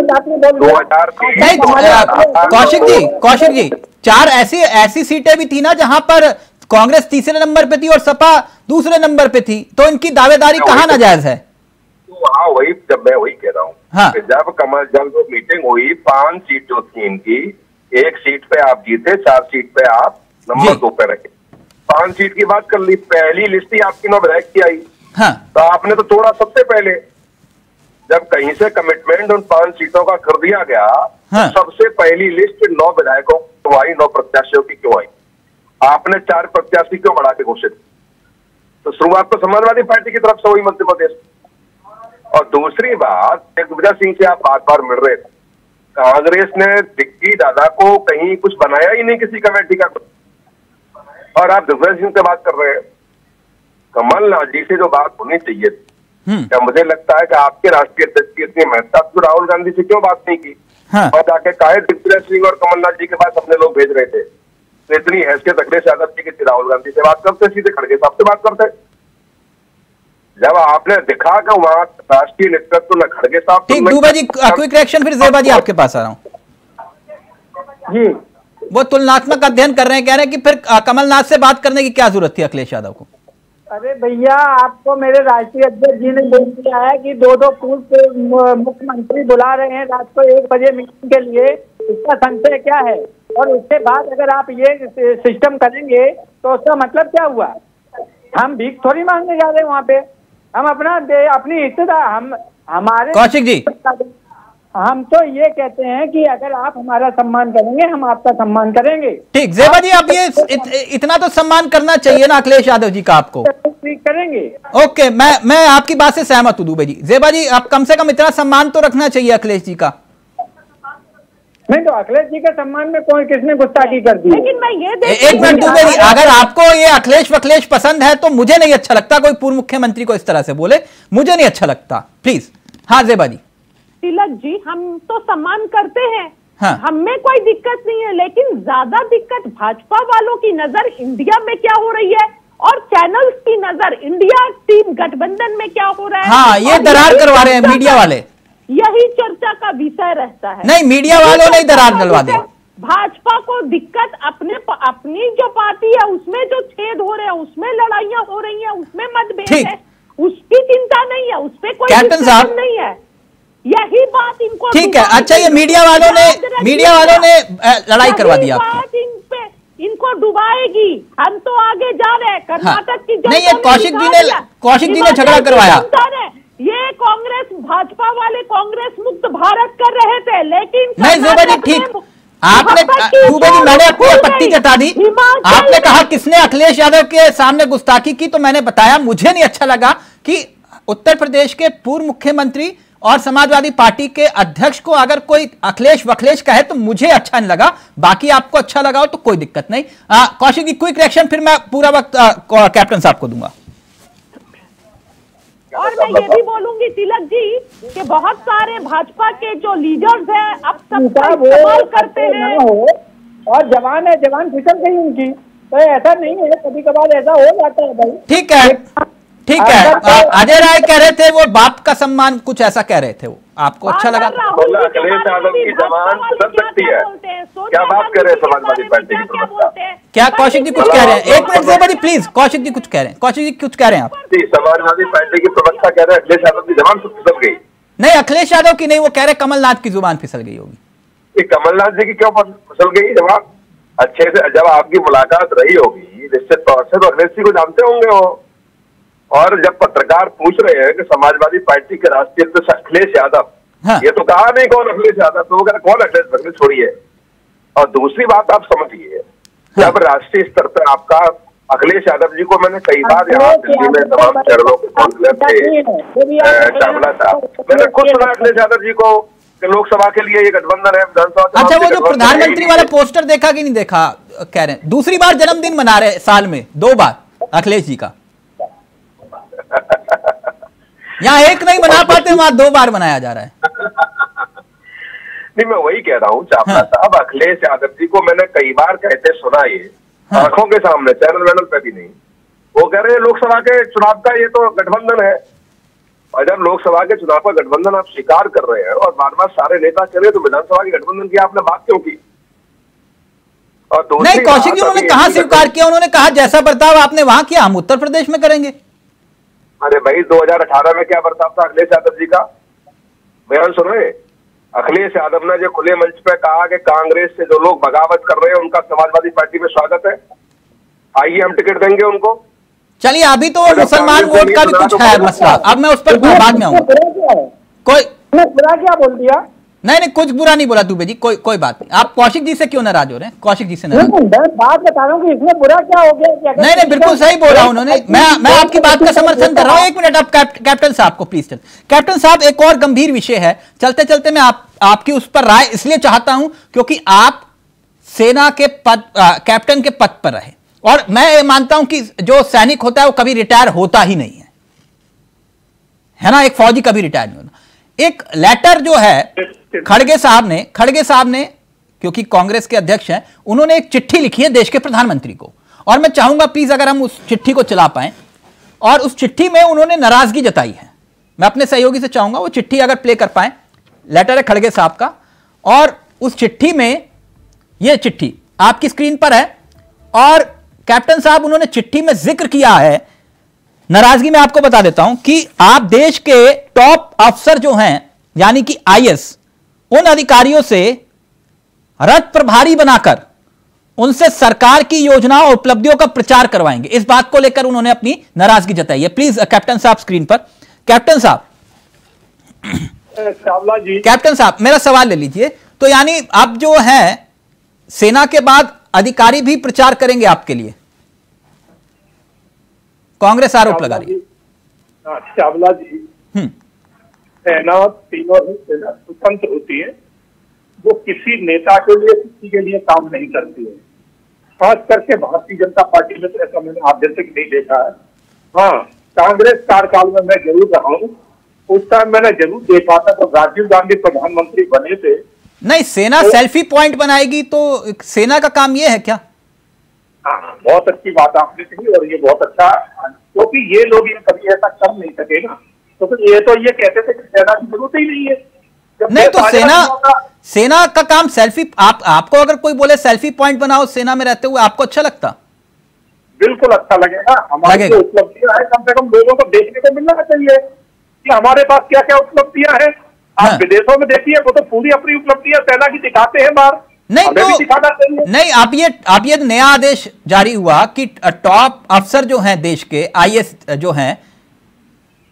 2003। कौशिक जी 4 ऐसी सीटें भी थी ना जहां पर कांग्रेस तीसरे नंबर पे थी और सपा दूसरे नंबर पे थी, तो इनकी दावेदारी कहाँ नाजायज है? तो हाँ, मैं वही कह रहा हूँ। हाँ। जब वो मीटिंग हुई, 5 सीट जो थी इनकी, 1 सीट पे आप जीते, 4 सीट पे आप नंबर 2 पे रखे। 5 सीट की बात कर ली, पहली लिस्ट ही आपकी 9 विधायक की आई। हाँ। तो आपने तो तोड़ा सबसे पहले। जब कहीं से कमिटमेंट उन 5 सीटों का कर दिया गया, हाँ। तो सबसे पहली लिस्ट 9 विधायकों क्यों आई, 9 प्रत्याशियों की क्यों आई? आपने 4 प्रत्याशी क्यों बढ़ा के घोषित? तो शुरुआत तो समाजवादी पार्टी की तरफ से हुई मध्य प्रदेश। और दूसरी बात, दिग्विजय सिंह से आप बार मिल रहे थे। कांग्रेस ने दिग्गी दादा को कहीं कुछ बनाया ही नहीं, किसी कमेटी का कुछ, और आप दिग्विजय सिंह से बात कर रहे हैं। कमलनाथ जी से जो बात होनी चाहिए थी, क्या मुझे लगता है कि आपके राष्ट्रीय अध्यक्ष की इतनी महत्ता, तो राहुल गांधी से क्यों बात नहीं की? हाँ। और जाके काहे दिग्विजय सिंह और कमलनाथ जी के पास अपने लोग भेज रहे थे? तो इतनी हैसियत अखिलेश यादव जी की, राहुल गांधी से बात करते, सीधे खड़गे साहब से बात करते। जब आपने दिखा कि वहां राष्ट्रीय नेतृत्व न खड़गे साहब। ठीक, दुबे जी क्विक रिएक्शन, फिर जेबा जी आपके पास आ रहा हूं जी। वो तुलनात्मक अध्ययन कर रहे हैं, कह रहे हैं कि फिर कमलनाथ से बात करने की क्या जरूरत थी अखिलेश यादव को? अरे भैया, आपको मेरे राष्ट्रीय अध्यक्ष जी ने बोल दिया है कि 2 पूर्व मुख्यमंत्री बुला रहे हैं रात को 1 बजे मीटिंग के लिए। इसका संशय क्या है? और उसके बाद अगर आप ये सिस्टम करेंगे तो उसका मतलब क्या हुआ? हम भीख थोड़ी मांगने जा रहे हैं वहाँ पे। हम अपनी हिस्सेदार हमारे कौशिक जी, हम तो ये कहते हैं कि अगर आप हमारा सम्मान करेंगे, हम आपका सम्मान करेंगे। ठीक, जेबा जी, आप ये इतना तो सम्मान करना चाहिए ना अखिलेश यादव जी का आपको। करेंगे। ओके, मैं आपकी बात से सहमत हूँ दुबे जी। जेबा जी, आप कम से कम इतना सम्मान तो रखना चाहिए अखिलेश जी का। नहीं तो अखिलेश जी के सम्मान में कौन किसने गुस्ताखी कर दी? लेकिन मैं ये एक मिनट दुबे जी, अगर आपको ये अखिलेश वखलेश पसंद है तो मुझे नहीं अच्छा लगता कोई पूर्व मुख्यमंत्री को इस तरह से बोले, मुझे नहीं अच्छा लगता, प्लीज। हाँ ज़ेबा जी। तिलक जी, हम तो सम्मान करते हैं, हाँ। हमें कोई दिक्कत नहीं है, लेकिन ज्यादा दिक्कत भाजपा वालों की नजर इंडिया में क्या हो रही है और चैनल्स की नजर इंडिया टीम गठबंधन में क्या हो रहा है। हाँ, ये दरार करवा रहे हैं मीडिया वाले, यही चर्चा का विषय रहता है। नहीं, मीडिया वालों ने दरार डलवा दिया। भाजपा को दिक्कत अपनी जो पार्टी है उसमें जो छेद हो रहे हैं, उसमें लड़ाइयां हो रही हैं, उसमें मतभेद है, उसकी चिंता नहीं है, उसपे कोई कैप्टन साहब नहीं है। यही बात इनको ठीक है। अच्छा, ये मीडिया वालों ने लड़ाई करवा दी आपको, इनको डुबाएगी। हम तो आगे जा रहे हैं। कर्नाटक की नहीं, ये कौशिक जी ने झगड़ा करवाया। ये कांग्रेस भाजपा वाले कांग्रेस मुक्त भारत कर रहे थे, लेकिन नहीं ज़ेबा जी ठीक, आपने दुबे जी मैंने आपको पट्टी चटा दी। आपने कहा किसने अखिलेश यादव के सामने गुस्ताखी की, तो मैंने बताया मुझे नहीं अच्छा लगा कि उत्तर प्रदेश के पूर्व मुख्यमंत्री और समाजवादी पार्टी के अध्यक्ष को अगर कोई अखिलेश वखलेश कहे तो मुझे अच्छा नहीं लगा, बाकी आपको अच्छा लगा हो तो कोई दिक्कत नहीं। कौशिक जी क्विक रिएक्शन, फिर मैं पूरा वक्त कैप्टन साहब को दूंगा। और मैं ये भी बोलूंगी तिलक जी कि बहुत सारे भाजपा के जो लीडर्स हैं अब सब इस्तेमाल करते हैं और जवान है, जवान फिसल गई उनकी, तो ऐसा नहीं है, कभी कभार ऐसा हो जाता है भाई। ठीक है, ठीक है। अजय राय कह रहे थे वो बाप का सम्मान, कुछ ऐसा कह रहे थे, वो आपको अच्छा लगा? अखिलेश यादव की जबान बदल सकती है, क्या बात कर रहे हैं समाजवादी पार्टी की प्रवक्ता? क्या कौशिक जी कुछ कह रहे हैं? एक मिनट ज़ेबा जी प्लीज, कौशिक जी कुछ कह रहे हैं, कौशिक जी कुछ कह रहे हैं आप? समाजवादी पार्टी की प्रवक्ता कह रहे हैं अखिलेश यादव की जबान फिसल गई। नहीं, अखिलेश यादव की नहीं, वो कह रहे कमलनाथ की जुबान फिसल गई होगी। कमलनाथ जी की क्यों फिसल गई जबान? अच्छे से जब आपकी मुलाकात रही होगी निश्चित तौर से तो अखिलेश जी को जानते होंगे वो। और जब पत्रकार पूछ रहे हैं कि समाजवादी पार्टी के राष्ट्रीय अध्यक्ष अखिलेश यादव, हाँ। ये तो कहा नहीं कौन अखिलेश यादव, तो वो कह रहे कौन अखिलेश यादव, छोड़िए। और दूसरी बात आप समझिए, जब राष्ट्रीय स्तर पर आपका अखिलेश यादव जी को मैंने कई बार यहाँ दिल्ली में तमाम चरणों के चावला था, मैंने खुद सुना अखिलेश यादव जी को कि लोकसभा के लिए ये गठबंधन है, विधानसभा। अच्छा, वो जो प्रधानमंत्री वाला पोस्टर देखा कि नहीं देखा, कह रहे हैं दूसरी बार जन्मदिन मना रहे साल में 2 बार अखिलेश जी का। यहाँ एक नहीं मना पाते, वहां 2 बार मनाया जा रहा है। नहीं, मैं वही कह रहा हूँ चावला साहब, अखिलेश यादव जी को मैंने कई बार कहते सुना, ये आंखों के सामने, चैनल वैनल पे भी नहीं। वो कह रहे हैं लोकसभा के चुनाव का ये तो गठबंधन है, और जब लोकसभा के चुनाव का गठबंधन आप स्वीकार कर रहे हैं और बार बार सारे नेता कह रहे हैं, तो विधानसभा के गठबंधन की आपने बात क्यों की? और नहीं, कौशिक जी उन्होंने कहा स्वीकार किया, उन्होंने कहा जैसा बर्ताव आपने वहां किया हम उत्तर प्रदेश में करेंगे। अरे भाई, 2018 में क्या बर्ताव था अखिलेश यादव जी का? बयान सुन रहे? अखिलेश यादव ने जो खुले मंच पे कहा कि कांग्रेस से जो लोग बगावत कर रहे हैं उनका समाजवादी पार्टी में स्वागत है, आइए हम टिकट देंगे उनको। चलिए, अभी तो मुसलमान वोट का भी कुछ है मसला, अब मैं उस पर बाद में आऊंगा। कोई बुरा क्या बोल दिया? नहीं, कुछ बुरा नहीं बोला दुबे जी, कोई बात नहीं। आप कौशिक जी से क्यों नाराज हो रहे हैं? कौशिक जी से नाराज? बात बता रहा हूँ कि इसमें बुरा क्या हो गया? नहीं, बिल्कुल सही बोला उन्होंने, मैं आपकी बात का समर्थन कर रहा हूँ। एक मिनट, आप कैप्टन साहब को प्लीज। कैप्टन साहब, एक और गंभीर विषय है, चलते चलते मैं आपकी उस पर राय इसलिए चाहता हूं क्योंकि आप सेना के पद, कैप्टन के पद पर रहे, और मैं मानता हूं कि जो सैनिक होता है वो कभी रिटायर होता ही नहीं है ना? एक फौजी कभी रिटायर नहीं होता। एक लेटर जो है खड़गे साहब ने क्योंकि कांग्रेस के अध्यक्ष हैं, उन्होंने एक चिट्ठी लिखी है देश के प्रधानमंत्री को, और मैं चाहूंगा प्लीज अगर हम उस चिट्ठी को चला पाएं। और उस चिट्ठी में उन्होंने नाराजगी जताई है, मैं अपने सहयोगी से चाहूंगा वो चिट्ठी अगर प्ले कर पाएं। लेटर है खड़गे साहब का, और उस चिट्ठी में, यह चिट्ठी आपकी स्क्रीन पर है, और कैप्टन साहब उन्होंने चिट्ठी में जिक्र किया है, नाराजगी में आपको बता देता हूं कि आप देश के टॉप अफसर जो हैं यानी कि आईएएस, उन अधिकारियों से रथ प्रभारी बनाकर उनसे सरकार की योजनाओं और उपलब्धियों का प्रचार करवाएंगे। इस बात को लेकर उन्होंने अपनी नाराजगी जताई है। प्लीज कैप्टन साहब स्क्रीन पर। कैप्टन साहब, चावला जी, कैप्टन साहब मेरा सवाल ले लीजिए। तो यानी अब जो है सेना के बाद अधिकारी भी प्रचार करेंगे आपके लिए, कांग्रेस आरोप लगा रही है। चावला जी, सेना तीनों ही सेना स्वतंत्र होती है, वो किसी नेता के लिए, किसी के लिए काम नहीं करती है। खास करके भारतीय जनता पार्टी में तो ऐसा मैंने आप जैसे कि नहीं देखा है। हाँ, कांग्रेस कार्यकाल में मैं जरूर रहा हूँ, उस टाइम मैंने जरूर देखा था। तो राजीव गांधी प्रधानमंत्री बने थे। नहीं, सेना तो सेल्फी पॉइंट बनाएगी तो सेना का काम ये है क्या? हाँ, बहुत अच्छी बात आपने कही और ये बहुत अच्छा, क्योंकि ये लोग ये कभी ऐसा कर नहीं सकेगा। तो फिर ये तो ये कहते थे कि सेना की जरूरत ही नहीं है। नहीं तो सेना का काम सेल्फी, आपको अगर कोई बोले सेल्फी पॉइंट बनाओ सेना में रहते हुए, आपको अच्छा लगता? बिल्कुल अच्छा लगेगा। हमारी जो उपलब्धियां हैं कम से कम लोगों को देखने को मिलना चाहिए कि हमारे पास क्या क्या उपलब्धियां हैं। आप विदेशों में देखिए, वो तो पूरी अपनी उपलब्धियां सेना की दिखाते हैं बाहर। नहीं तो नहीं, आप ये नया आदेश जारी हुआ कि टॉप अफसर जो हैं देश के, आईएएस जो हैं,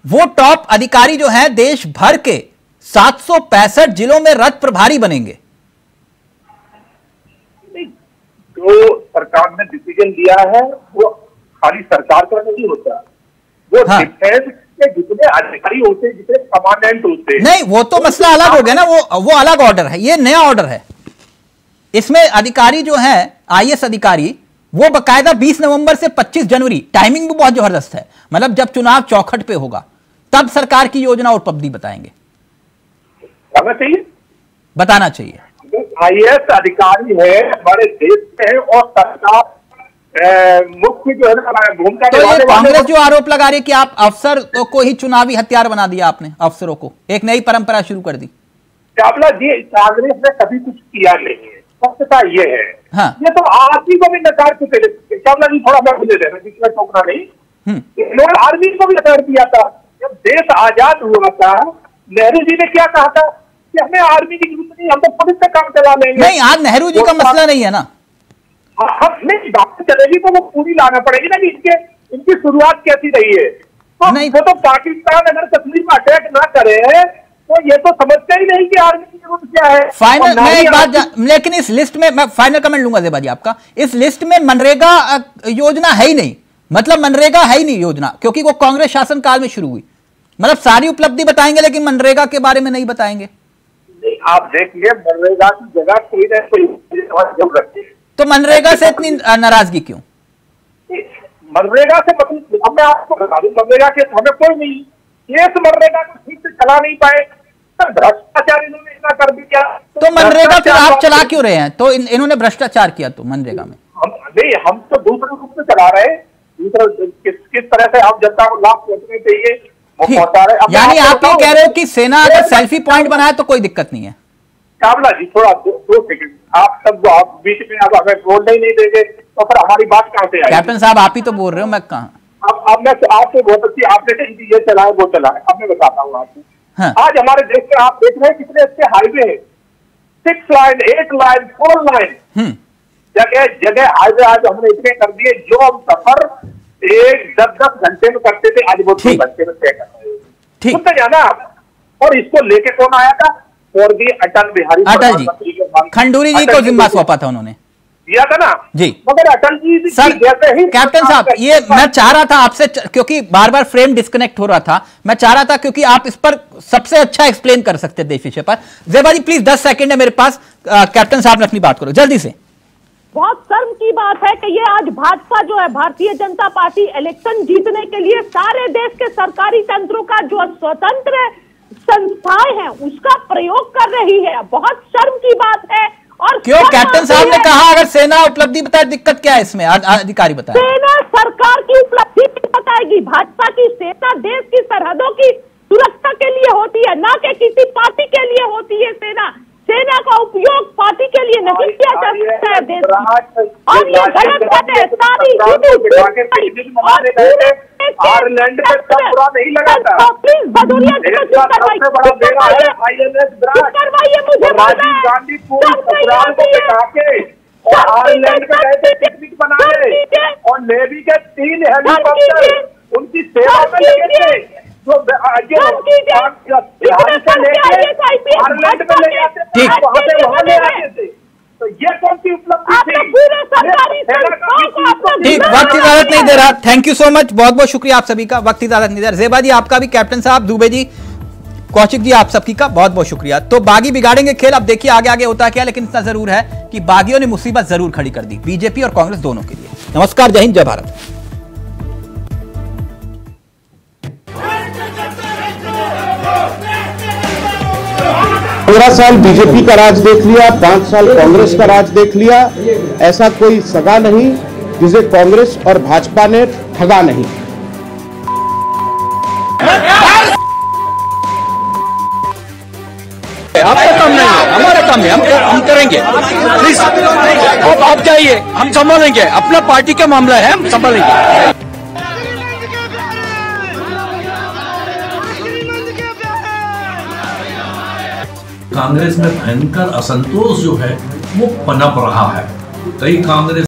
वो टॉप अधिकारी जो हैं देश भर के 765 जिलों में रथ प्रभारी बनेंगे। जो सरकार ने डिसीजन लिया है वो खाली सरकार का नहीं होता, वो डिफेंस के जितने अधिकारी होते हैं, जितने कमांडेंट होते हैं। नहीं, वो तो मसला अलग हो गया ना, वो अलग ऑर्डर है, ये नया ऑर्डर है। इसमें अधिकारी जो है आईएएस अधिकारी, वो बकायदा 20 नवंबर से 25 जनवरी, टाइमिंग भी बहुत जबरदस्त है, मतलब जब चुनाव चौखट पे होगा तब सरकार की योजना और उपलब्धि बताएंगे। बताना चाहिए। आईएएस अधिकारी है हमारे देश में और सरकार मुख्य जो है ना भूमिका। तो ये कांग्रेस जो आरोप लगा रही है कि आप अफसर को ही चुनावी हथियार बना दिया, आपने अफसरों को एक नई परंपरा शुरू कर दी। चावला जी, कांग्रेस ने कभी कुछ किया नहीं है, सत्यता ये है। हाँ। ये तो आर्मी को भी नकार चुके थे। चावला जी थोड़ा मैं मुझे देना, बीच में टोकना नहीं। इन्होंने आर्मी को भी नकार दिया था। जब देश आजाद हुआ था, नेहरू जी ने क्या कहा था कि हमें आर्मी की जरूरत नहीं, हम तो पुलिस का काम चला लेंगे। नहीं, आज नेहरू जी का मसला नहीं है ना। हम नहीं, बात चलेगी तो वो पूरी लाना पड़ेगी ना कि इनकी शुरुआत कैसी रही है। तो नहीं, वो तो पाकिस्तान अगर कश्मीर में अटैक ना करे तो ये तो समझते ही नहीं कि आर्मी की जरूरत क्या है। फाइनल मैं एक बात, लेकिन इस लिस्ट में मैं फाइनल कमेंट लूंगा ज़ेबा जी आपका, इस लिस्ट में मनरेगा योजना है ही नहीं, मतलब मनरेगा है ही नहीं योजना, क्योंकि वो कांग्रेस शासनकाल में शुरू हुई। मतलब सारी उपलब्धि बताएंगे लेकिन मनरेगा के बारे में नहीं बताएंगे। आप देखिए, मनरेगा की जगह कोई ना कोई, तो मनरेगा से इतनी नाराजगी क्यों? मनरेगा से मतलब, अब मैं आपको बता दूं, मनरेगा के हमें कोई नहीं, केस मनरेगा को ठीक से चला नहीं पाए, भ्रष्टाचार इन्होंने इतना कर दिया। तो मनरेगा फिर आप चला क्यों रहे हैं? तो इन्होंने भ्रष्टाचार किया तो मनरेगा में नहीं, हम तो दूसरे रूप से चला रहे हैं। दूसरा किस तरह से हम जनता को लाभ पहुंचने चाहिए वो पहुंचा रहे। यानी आप ये कह रहे हो कि सेना अगर सेल्फी पॉइंट बनाए तो कोई दिक्कत नहीं है? चावला जी थोड़ा 2 सेकंड, आप बीच में अब हमें बोलने ही नहीं देंगे तो फिर हमारी बात कहां से आएगी? कैप्टन साहब आप ही तो बोल रहे हो, मैं कहां? अब मैं आपसे बहुत अच्छी, आपने कही थी ये चलाए वो चलाए, अब मैं बताता हूँ आपको। हाँ। आज हमारे देश में आप देख रहे हैं कितने अच्छे हाईवे हैं, 6 लाइन, 8 लाइन, 4 लाइन, जगह जगह हाईवे आज हमने इतने कर दिए, जो हम सफर 10-10 घंटे में करते थे आज वो 2 घंटे में तय कर रहे हैं। सुनते जाना आप। और इसको लेके कौन आया था? अटल बिहारी अटल जी, खंडूरी जी को जिम्मा सौंपा था उन्होंने, दिया था ना जी। मगर अटल जी सर, कैप्टन साहब ये मैं चाह रहा था आपसे, क्योंकि बार बार फ्रेम डिस्कनेक्ट हो रहा था, मैं चाह रहा था क्योंकि आप इस पर सबसे अच्छा एक्सप्लेन कर सकते थे इस विषय पर। ज़ेबा जी प्लीज 10 सेकंड है मेरे पास, कैप्टन साहब ने अपनी बात करो जल्दी से। बहुत शर्म की बात है कि ये आज भाजपा जो है, भारतीय जनता पार्टी इलेक्शन जीतने के लिए सारे देश के सरकारी तंत्रों का जो स्वतंत्र संस्थाएं हैं उसका प्रयोग कर रही है। बहुत शर्म की बात है। और क्यों? कैप्टन साहब ने कहा अगर सेना उपलब्धि बताए, दिक्कत क्या है इसमें? अधिकारी बताए। सेना सरकार की उपलब्धि बताएगी। भाजपा की सेना देश की सरहदों की सुरक्षा के लिए होती है, ना कि किसी पार्टी के लिए होती है। सेना का उपयोग पार्टी के लिए नहीं किया जा सकता है देश की। और ये गलत बात है। सारी आयरलैंड में सब बुरा नहीं लगा था। प्लीज भदौरिया जी को चुप करवाइए, मुझे राजीव गांधी पूरी ससुराल को बिठा के और आयरलैंड में गए थे पिकनिक मनाने, और नेवी के 3 हेलीकॉप्टर उनकी सेवा में लगे थे, जो बिहार से लेके आयरलैंड में ले जाते थे, वहां से वहां ले आते थे। तो ये कौन सी उपलब्धि थी? ठीक, वक्त इजाजत नहीं दे रहा। थैंक यू सो मच, बहुत बहुत शुक्रिया आप सभी का, वक्त इजाजत नहीं दे रहा। ज़ेबा जी आपका भी, कैप्टन साहब, दुबे जी, कौशिक जी, आप सबकी का बहुत बहुत शुक्रिया। तो बागी बिगाड़ेंगे खेल, अब देखिए आगे आगे होता क्या, लेकिन इतना जरूर है कि बागियों ने मुसीबत जरूर खड़ी कर दी बीजेपी और कांग्रेस दोनों के लिए। नमस्कार, जय हिंद, जय भारत। 15 साल बीजेपी का राज देख लिया, 5 साल कांग्रेस का राज देख लिया। ऐसा कोई सगा नहीं जिसे कांग्रेस और भाजपा ने ठगा नहीं। आपका काम नहीं है, हमारा काम है, हम करेंगे। प्लीज आप जाइए, हम संभालेंगे। अपना पार्टी का मामला है, हम संभालेंगे। कांग्रेस में भयंकर असंतोष जो है वो पनप रहा है। कई कांग्रेस